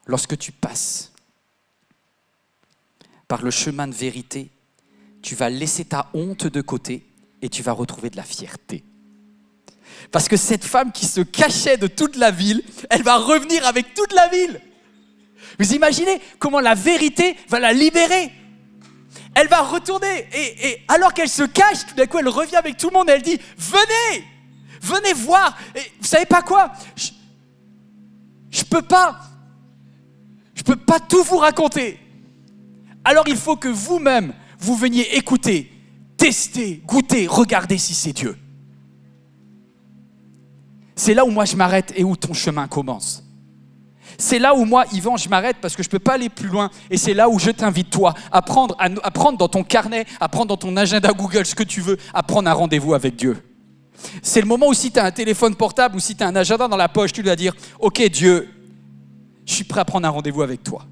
Lorsque tu passes par le chemin de vérité, tu vas laisser ta honte de côté et tu vas retrouver de la fierté. Parce que cette femme qui se cachait de toute la ville, elle va revenir avec toute la ville. Vous imaginez comment la vérité va la libérer. Elle va retourner et alors qu'elle se cache, tout d'un coup elle revient avec tout le monde et elle dit « Venez, venez voir !» Et vous savez pas quoi ? Je peux pas tout vous raconter. Alors il faut que vous-même, vous veniez écouter, tester, goûter, regarder si c'est Dieu. C'est là où moi je m'arrête et où ton chemin commence. C'est là où moi, Yvan, je m'arrête parce que je ne peux pas aller plus loin. Et c'est là où je t'invite, toi, à prendre dans ton carnet, à prendre dans ton agenda Google, ce que tu veux, à prendre un rendez-vous avec Dieu. C'est le moment où si tu as un téléphone portable ou si tu as un agenda dans la poche, tu dois dire « Ok Dieu, je suis prêt à prendre un rendez-vous avec toi. »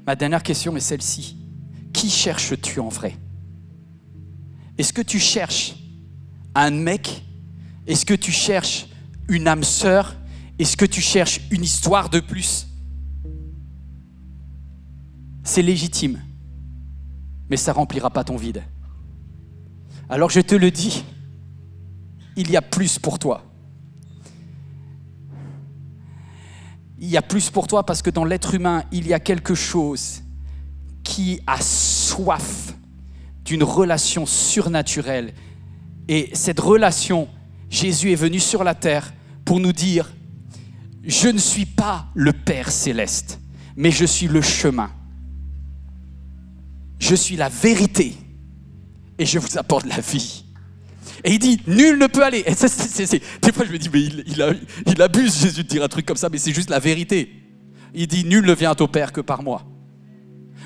Ma dernière question est celle-ci. Qui cherches-tu en vrai ? Est-ce que tu cherches un mec ? Est-ce que tu cherches une âme sœur ? Est-ce que tu cherches une histoire de plus ? C'est légitime, mais ça ne remplira pas ton vide. Alors je te le dis, il y a plus pour toi. Il y a plus pour toi parce que dans l'être humain, il y a quelque chose qui a soif d'une relation surnaturelle. Et cette relation, Jésus est venu sur la terre pour nous dire « Je ne suis pas le Père céleste, mais je suis le chemin. Je suis la vérité et je vous apporte la vie. » Et il dit, nul ne peut aller. Et ça, des fois, je me dis, mais il abuse, Jésus, de dire un truc comme ça, mais c'est juste la vérité. Il dit, nul ne vient au Père que par moi.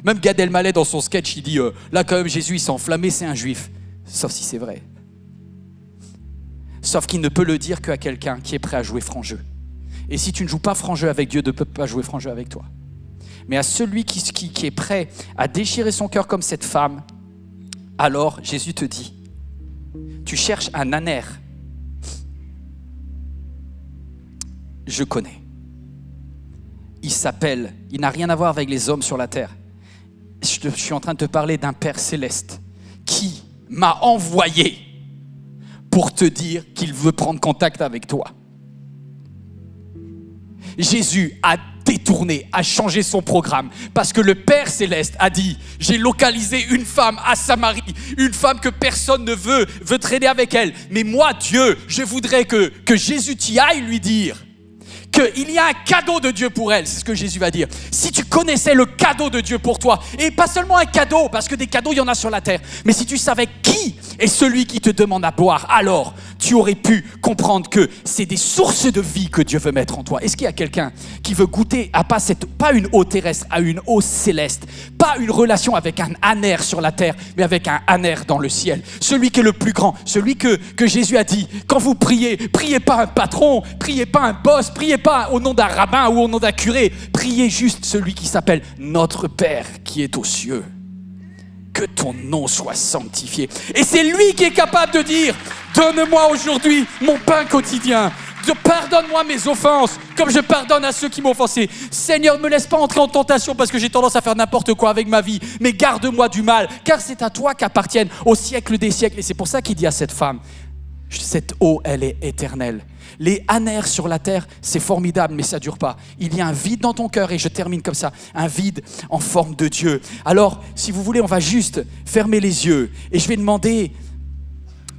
Même Gad Elmaleh, dans son sketch, il dit, là, quand même, Jésus, il s'est enflammé, c'est un juif. Sauf si c'est vrai. Sauf qu'il ne peut le dire qu'à quelqu'un qui est prêt à jouer franc jeu. Et si tu ne joues pas franc jeu avec Dieu, Dieu ne peut pas jouer franc jeu avec toi. Mais à celui qui est prêt à déchirer son cœur comme cette femme, alors Jésus te dit, tu cherches un âner. Je connais. Il n'a rien à voir avec les hommes sur la terre. Je suis en train de te parler d'un Père céleste qui m'a envoyé pour te dire qu'il veut prendre contact avec toi. Jésus a détourné, a changé son programme parce que le Père Céleste a dit « J'ai localisé une femme à Samarie, une femme que personne ne veut traîner avec elle. Mais moi, Dieu, je voudrais que Jésus t'y aille lui dire qu'il y a un cadeau de Dieu pour elle. » C'est ce que Jésus va dire. Si tu connaissais le cadeau de Dieu pour toi, et pas seulement un cadeau, parce que des cadeaux, il y en a sur la terre, mais si tu savais qui est celui qui te demande à boire, alors tu aurais pu comprendre que c'est des sources de vie que Dieu veut mettre en toi. Est-ce qu'il y a quelqu'un qui veut goûter à pas une eau terrestre, à une eau céleste, pas une relation avec un âner sur la terre, mais avec un âner dans le ciel, celui qui est le plus grand, celui que Jésus a dit, quand vous priez, priez pas un patron, priez pas un boss, priez pas au nom d'un rabbin ou au nom d'un curé, priez juste celui qui s'appelle notre Père qui est aux cieux. Que ton nom soit sanctifié. Et c'est lui qui est capable de dire, donne-moi aujourd'hui mon pain quotidien. Pardonne-moi mes offenses, comme je pardonne à ceux qui m'ont offensé. Seigneur, ne me laisse pas entrer en tentation parce que j'ai tendance à faire n'importe quoi avec ma vie, mais garde-moi du mal, car c'est à toi qu'appartiennent au siècle des siècles. Et c'est pour ça qu'il dit à cette femme, cette eau, elle est éternelle. Les âners sur la terre, c'est formidable, mais ça ne dure pas. Il y a un vide dans ton cœur, et je termine comme ça, un vide en forme de Dieu. Alors, si vous voulez, on va juste fermer les yeux, et je vais demander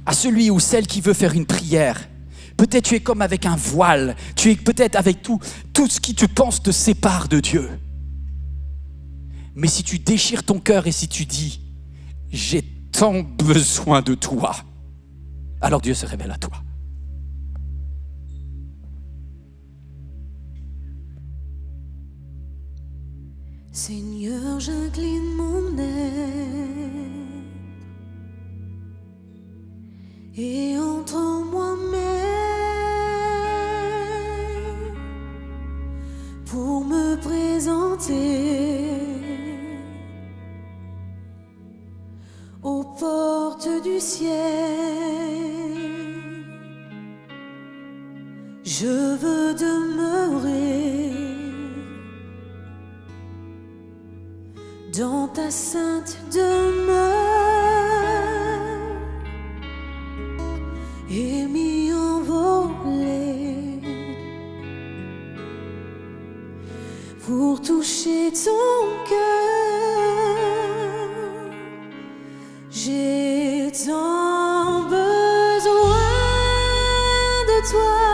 à celui ou celle qui veut faire une prière. Peut-être tu es comme avec un voile, tu es peut-être avec tout ce qui te pense te sépare de Dieu. Mais si tu déchires ton cœur et si tu dis « J'ai tant besoin de toi », alors Dieu se révèle à toi. Seigneur, j'incline mon être et entre en moi-même pour me présenter aux portes du ciel. Je veux demeurer dans ta sainte demeure et m'y envoler pour toucher ton cœur. J'ai tant besoin de toi.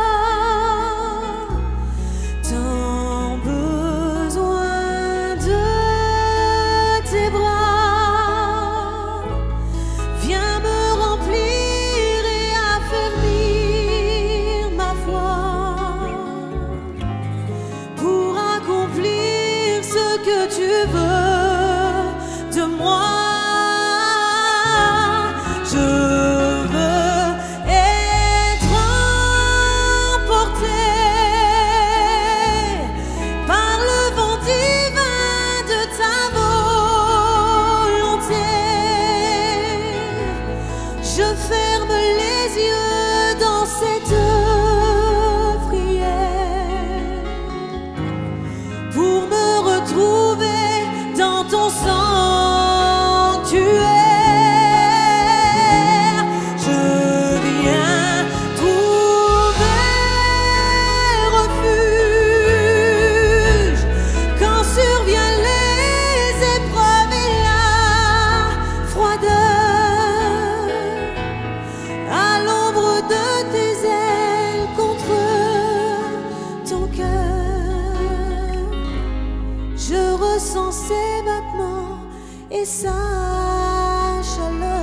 Sa chaleur.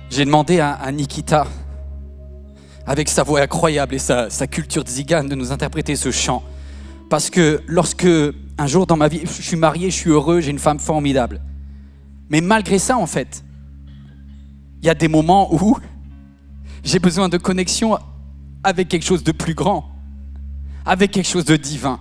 J'ai demandé à Nikita, avec sa voix incroyable et sa culture tzigane, de nous interpréter ce chant. Parce que lorsque, un jour dans ma vie, je suis marié, je suis heureux, j'ai une femme formidable. Mais malgré ça, en fait, il y a des moments où j'ai besoin de connexion avec quelque chose de plus grand, avec quelque chose de divin.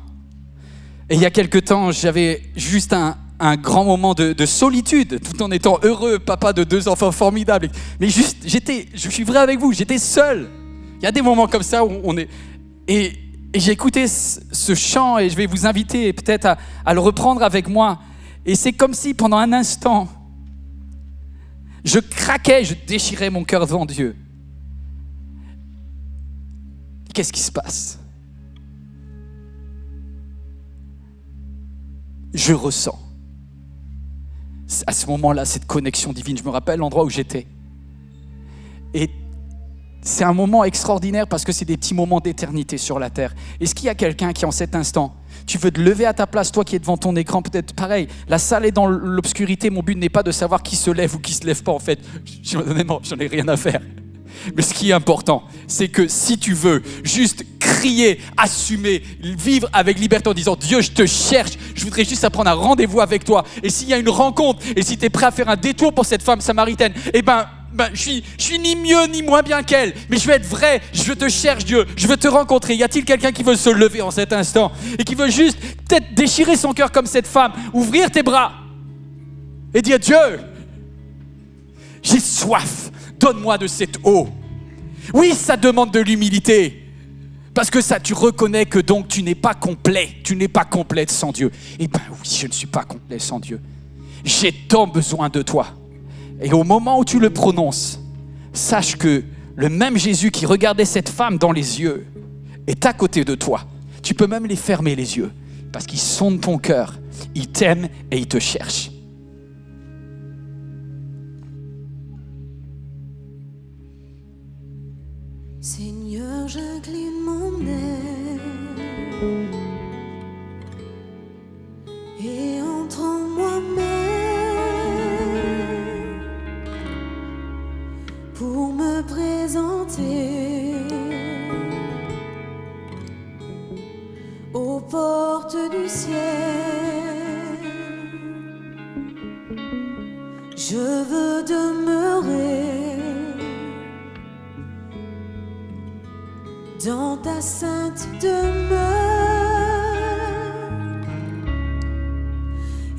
Et il y a quelque temps, j'avais juste un grand moment de solitude, tout en étant heureux, papa de 2 enfants formidables. Mais juste, je suis vrai avec vous, j'étais seul. Il y a des moments comme ça où on est... Et j'ai écouté ce chant et je vais vous inviter peut-être à le reprendre avec moi. Et c'est comme si pendant un instant, je craquais, je déchirais mon cœur devant Dieu. Qu'est-ce qui se passe? Je ressens à ce moment-là cette connexion divine. Je me rappelle l'endroit où j'étais. Et c'est un moment extraordinaire parce que c'est des petits moments d'éternité sur la terre. Est-ce qu'il y a quelqu'un qui en cet instant, tu veux te lever à ta place, toi qui es devant ton écran, peut-être pareil, la salle est dans l'obscurité, mon but n'est pas de savoir qui se lève ou qui se lève pas en fait. Honnêtement, j'en ai rien à faire. Mais ce qui est important, c'est que si tu veux juste crier, assumer, vivre avec liberté en disant « Dieu, je te cherche, je voudrais juste prendre un rendez-vous avec toi. » Et s'il y a une rencontre, et si tu es prêt à faire un détour pour cette femme samaritaine, eh ben je suis ni mieux ni moins bien qu'elle, mais je veux être vrai, je te cherche Dieu, je veux te rencontrer. Y a-t-il quelqu'un qui veut se lever en cet instant et qui veut juste peut-être déchirer son cœur comme cette femme, ouvrir tes bras et dire « Dieu, j'ai soif. Donne-moi de cette eau. » Oui, ça demande de l'humilité. Parce que ça, tu reconnais que donc tu n'es pas complet. Tu n'es pas complète sans Dieu. Eh bien oui, je ne suis pas complet sans Dieu. J'ai tant besoin de toi. Et au moment où tu le prononces, sache que le même Jésus qui regardait cette femme dans les yeux est à côté de toi. Tu peux même les fermer les yeux. Parce qu'il sonde ton cœur. Il t'aime et il te cherche. Seigneur, j'incline mon aile et Je veux demeurer dans ta sainte demeure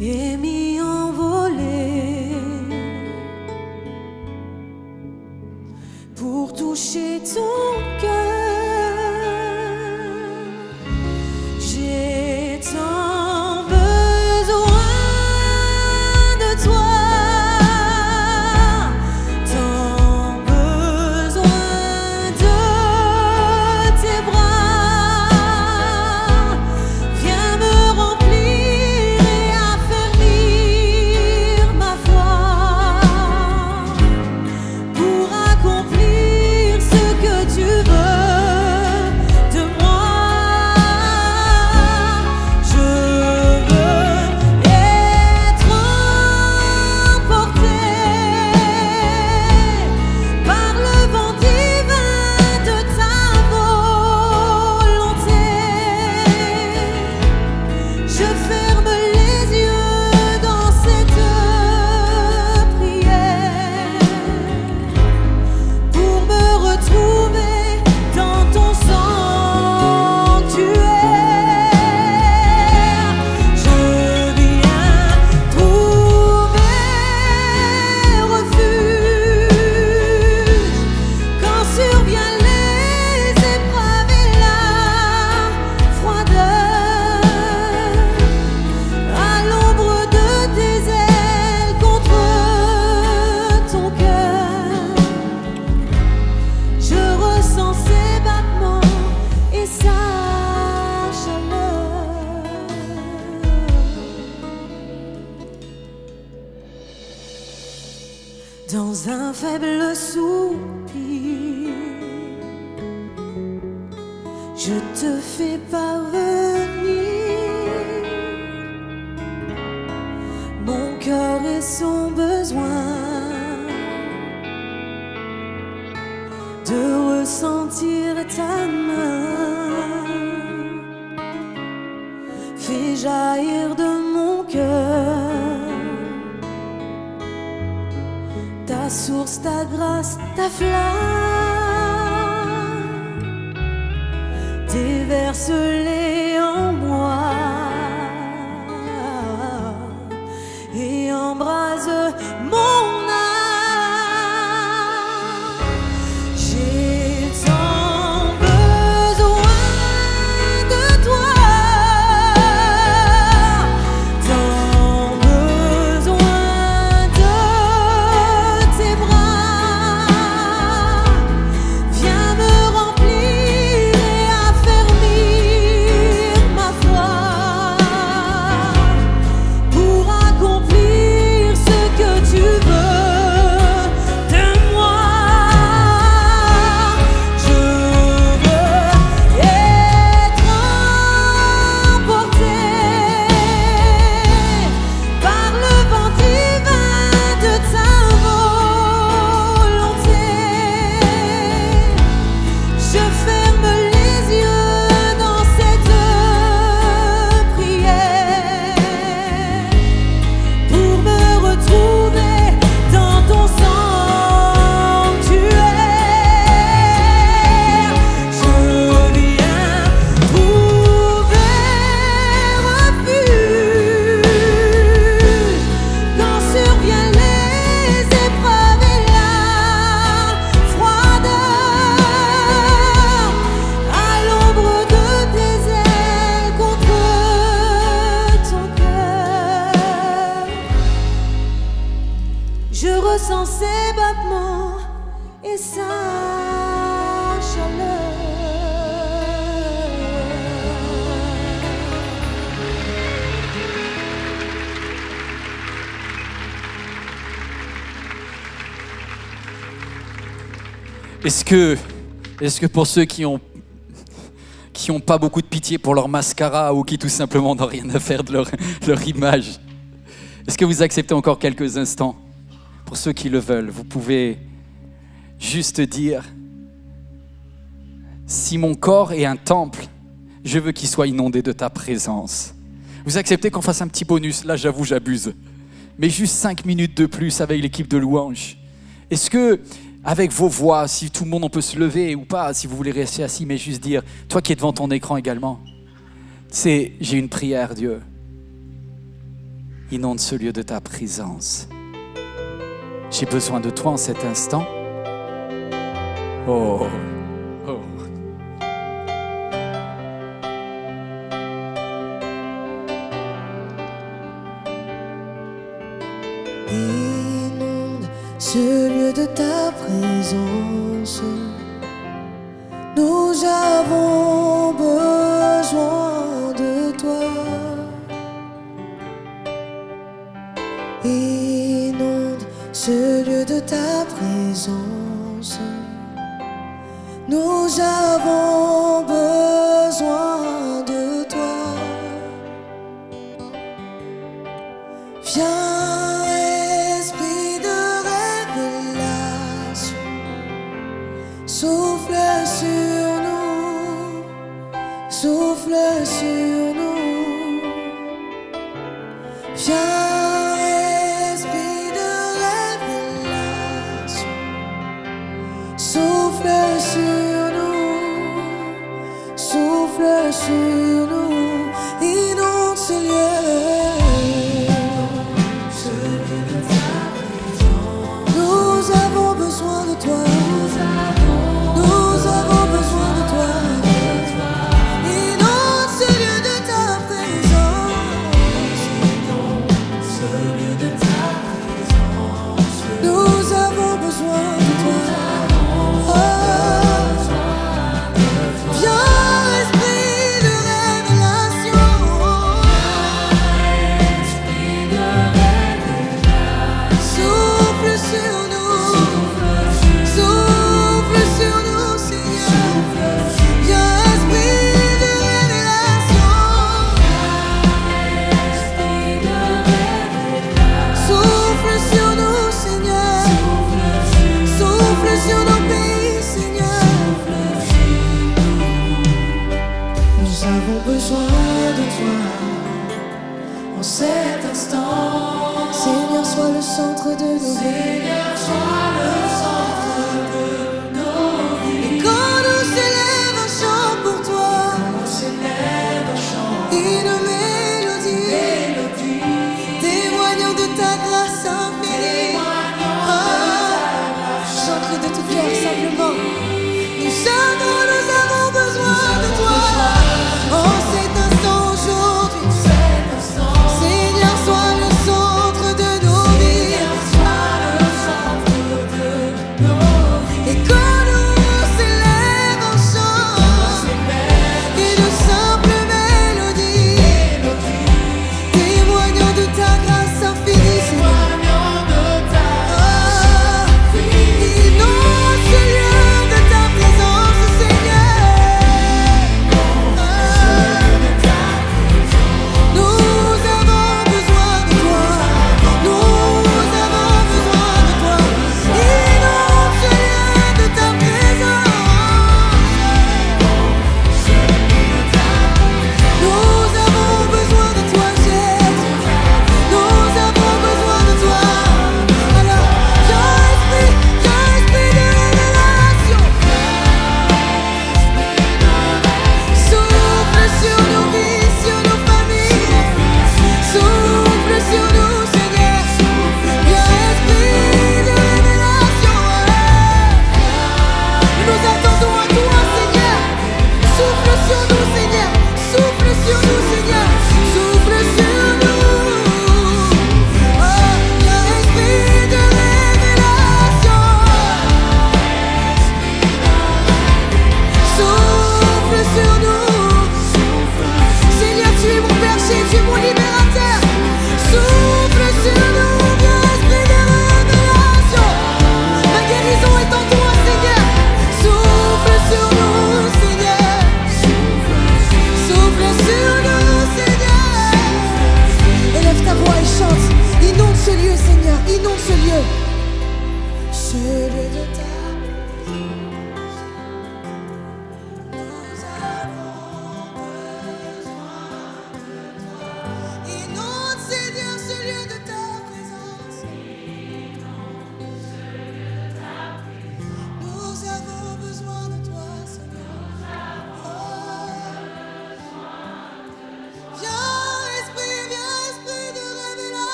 et m'y envoler pour toucher ton cœur. J'ai tant besoin de toi, tant besoin de tes bras. Viens me remplir et affermir ma foi pour accomplir ce que tu veux de moi. Je veux être emporté par le vent divin de ta volonté. Je ferme les yeux dans cette prière pour me retrouver dans ton sanctuaire. Je viens trouver refuge quand survient les épreuves et la froideur. À l'ombre de tes ailes contre ton cœur, je ressens ses battements et sa chaleur. Dans un faible soupir, je te fais parvenir mon cœur et son besoin de ressentir ta main. Fais jaillir de mon cœur ta source, ta grâce, ta flamme. Déverse-les en moi et embrase mon âme. J'ai tant besoin de toi, tant besoin de tes bras. Viens me remplir et affermir ma foi pour accomplir ce que tu veux de moi. Je veux être emporté par le vent divin de ta volonté. Je ferme les yeux dans cette prière pour me retrouver dans ton sanctuaire. Je viens trouver refuge quand survient les épreuves et la froideur. À l'ombre de tes ailes contre ton cœur, je ressens ses battements et sa chaleur. Est-ce que pour ceux qui ont pas beaucoup de pitié pour leur mascara ou qui tout simplement n'ont rien à faire de leur image, est-ce que vous acceptez encore quelques instants? Pour ceux qui le veulent, vous pouvez juste dire: si mon corps est un temple, je veux qu'il soit inondé de ta présence. Vous acceptez qu'on fasse un petit bonus? Là, j'avoue, j'abuse. mais juste 5 minutes de plus avec l'équipe de louange. Est-ce que, avec vos voix, si tout le monde on peut se lever ou pas, si vous voulez rester assis, mais juste dire, toi qui es devant ton écran également, j'ai une prière, Dieu. Inonde ce lieu de ta présence. J'ai besoin de toi en cet instant. Oh, oh. Inonde ce lieu de ta présence. Nous avons besoin de toi. Inonde ce lieu de ta présence. Nous avons besoin de toi. Viens, esprit de révélation, souffle sur nous, souffle sur nous. Viens, esprit de révélation, souffle sur nous, souffle sur nous, inonde ce lieu. Nous avons besoin de toi. Nous avons besoin de toi. Inonde ce lieu de ta présence. Nous avons besoin de toi. Oh. Viens, esprit de révélation. Souffle sur nous. Souffle sur nous, Seigneur. Viens, esprit de révélation. Souffle sur nous, Seigneur. Souffle sur nos pays, Seigneur. Nous avons besoin de toi en cet instant. Seigneur, sois le centre de nos vies. Seigneur, sois le centre de nos vies. Et quand nous s'élève un chant pour toi, une mélodie, témoignant de ta grâce infinie. Chante de tout cœur simplement. Nous avons besoin de toi en cet instant aujourd'hui. Seigneur, sois le centre de nos vies.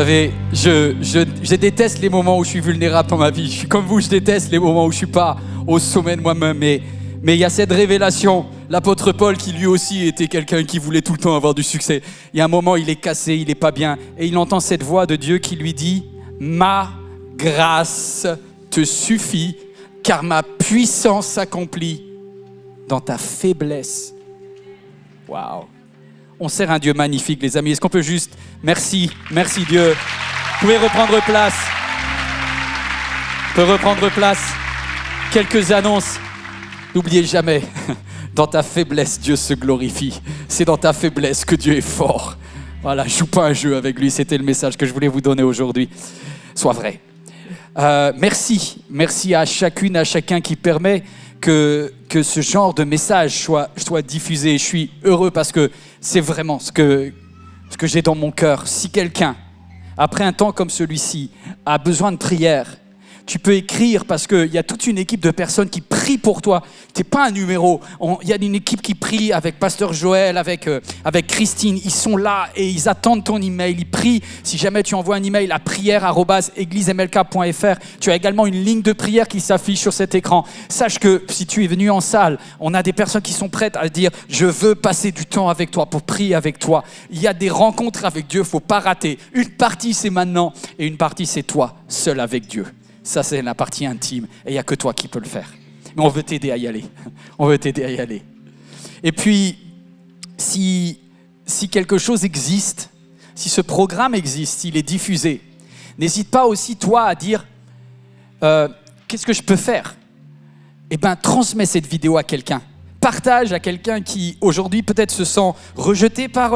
savez, je déteste les moments où je suis vulnérable dans ma vie. Je suis comme vous, je déteste les moments où je ne suis pas au sommet de moi-même. Mais il y a cette révélation. L'apôtre Paul, qui lui aussi était quelqu'un qui voulait tout le temps avoir du succès. Il y a un moment, il est cassé, il n'est pas bien. Et il entend cette voix de Dieu qui lui dit « Ma grâce te suffit, car ma puissance s'accomplit dans ta faiblesse. » Waouh! On sert un Dieu magnifique, les amis. Est-ce qu'on peut juste... Merci Dieu. Vous pouvez reprendre place. Vous pouvez reprendre place. Quelques annonces. N'oubliez jamais, dans ta faiblesse, Dieu se glorifie. C'est dans ta faiblesse que Dieu est fort. Voilà, joue pas un jeu avec lui. C'était le message que je voulais vous donner aujourd'hui. Sois vrai. Merci à chacune, à chacun qui permet que ce genre de message soit diffusé. Je suis heureux parce que c'est vraiment ce que j'ai dans mon cœur. Si quelqu'un, après un temps comme celui-ci, a besoin de prière, tu peux écrire parce qu'il y a toute une équipe de personnes qui prient pour toi. Tu n'es pas un numéro. Il y a une équipe qui prie avec Pasteur Joël, avec Christine. Ils sont là et ils attendent ton email. Ils prient. Si jamais tu envoies un email à prière@églisemlk.fr, tu as également une ligne de prière qui s'affiche sur cet écran. Sache que si tu es venu en salle, on a des personnes qui sont prêtes à dire « Je veux passer du temps avec toi pour prier avec toi ». Il y a des rencontres avec Dieu, il ne faut pas rater. Une partie, c'est maintenant et une partie, c'est toi, seul avec Dieu. Ça, c'est la partie intime. Et il n'y a que toi qui peux le faire. Mais on veut t'aider à y aller. On veut t'aider à y aller. Et puis, si quelque chose existe, si ce programme existe, s'il est diffusé, n'hésite pas aussi, toi, à dire qu'est-ce que je peux faire? Eh bien, transmets cette vidéo à quelqu'un. Partage à quelqu'un qui, aujourd'hui, peut-être se sent rejeté par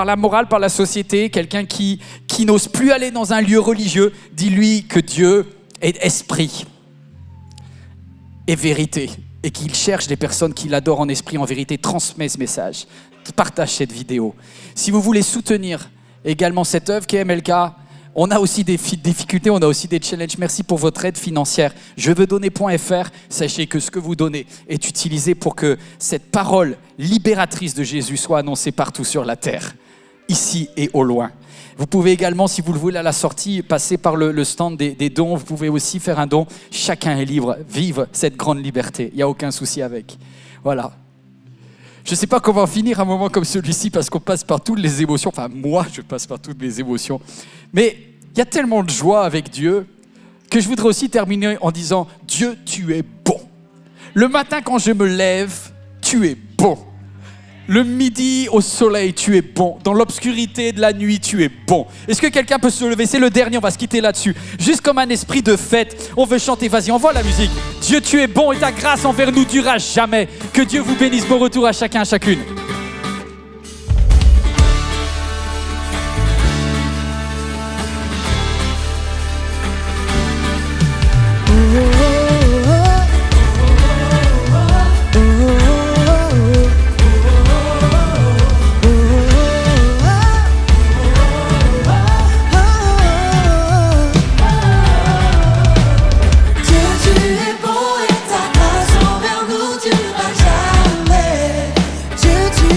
la morale, par la société, quelqu'un qui n'ose plus aller dans un lieu religieux. Dis-lui que Dieu est esprit et vérité et qu'il cherche des personnes qui l'adorent en esprit, en vérité. Transmets ce message, partage cette vidéo. Si vous voulez soutenir également cette œuvre qui est MLK, on a aussi des difficultés, on a aussi des challenges. Merci pour votre aide financière. Jeveuxdonner.fr, sachez que ce que vous donnez est utilisé pour que cette parole libératrice de Jésus soit annoncée partout sur la terre, ici et au loin. Vous pouvez également, si vous le voulez à la sortie, passer par le stand des dons. Vous pouvez aussi faire un don. Chacun est libre. Vive cette grande liberté. Il n'y a aucun souci avec. Voilà. Je ne sais pas comment finir un moment comme celui-ci parce qu'on passe par toutes les émotions. Enfin, moi, je passe par toutes les émotions. Mais il y a tellement de joie avec Dieu que je voudrais aussi terminer en disant « Dieu, tu es bon ». Le matin, quand je me lève, tu es bon. Le midi au soleil, tu es bon. Dans l'obscurité de la nuit, tu es bon. Est-ce que quelqu'un peut se lever? C'est le dernier, on va se quitter là-dessus. Juste comme un esprit de fête, on veut chanter. Vas-y, envoie la musique. Dieu, tu es bon et ta grâce envers nous durera jamais. Que Dieu vous bénisse. Bon retour à chacun, à chacune. Dieu, tu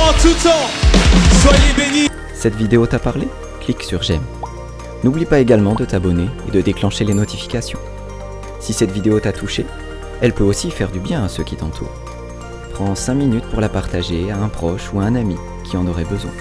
en tout temps. Soyez bénis. Cette vidéo t'a parlé? Clique sur j'aime. N'oublie pas également de t'abonner et de déclencher les notifications. Si cette vidéo t'a touché, elle peut aussi faire du bien à ceux qui t'entourent. Prends 5 minutes pour la partager à un proche ou à un ami qui en aurait besoin.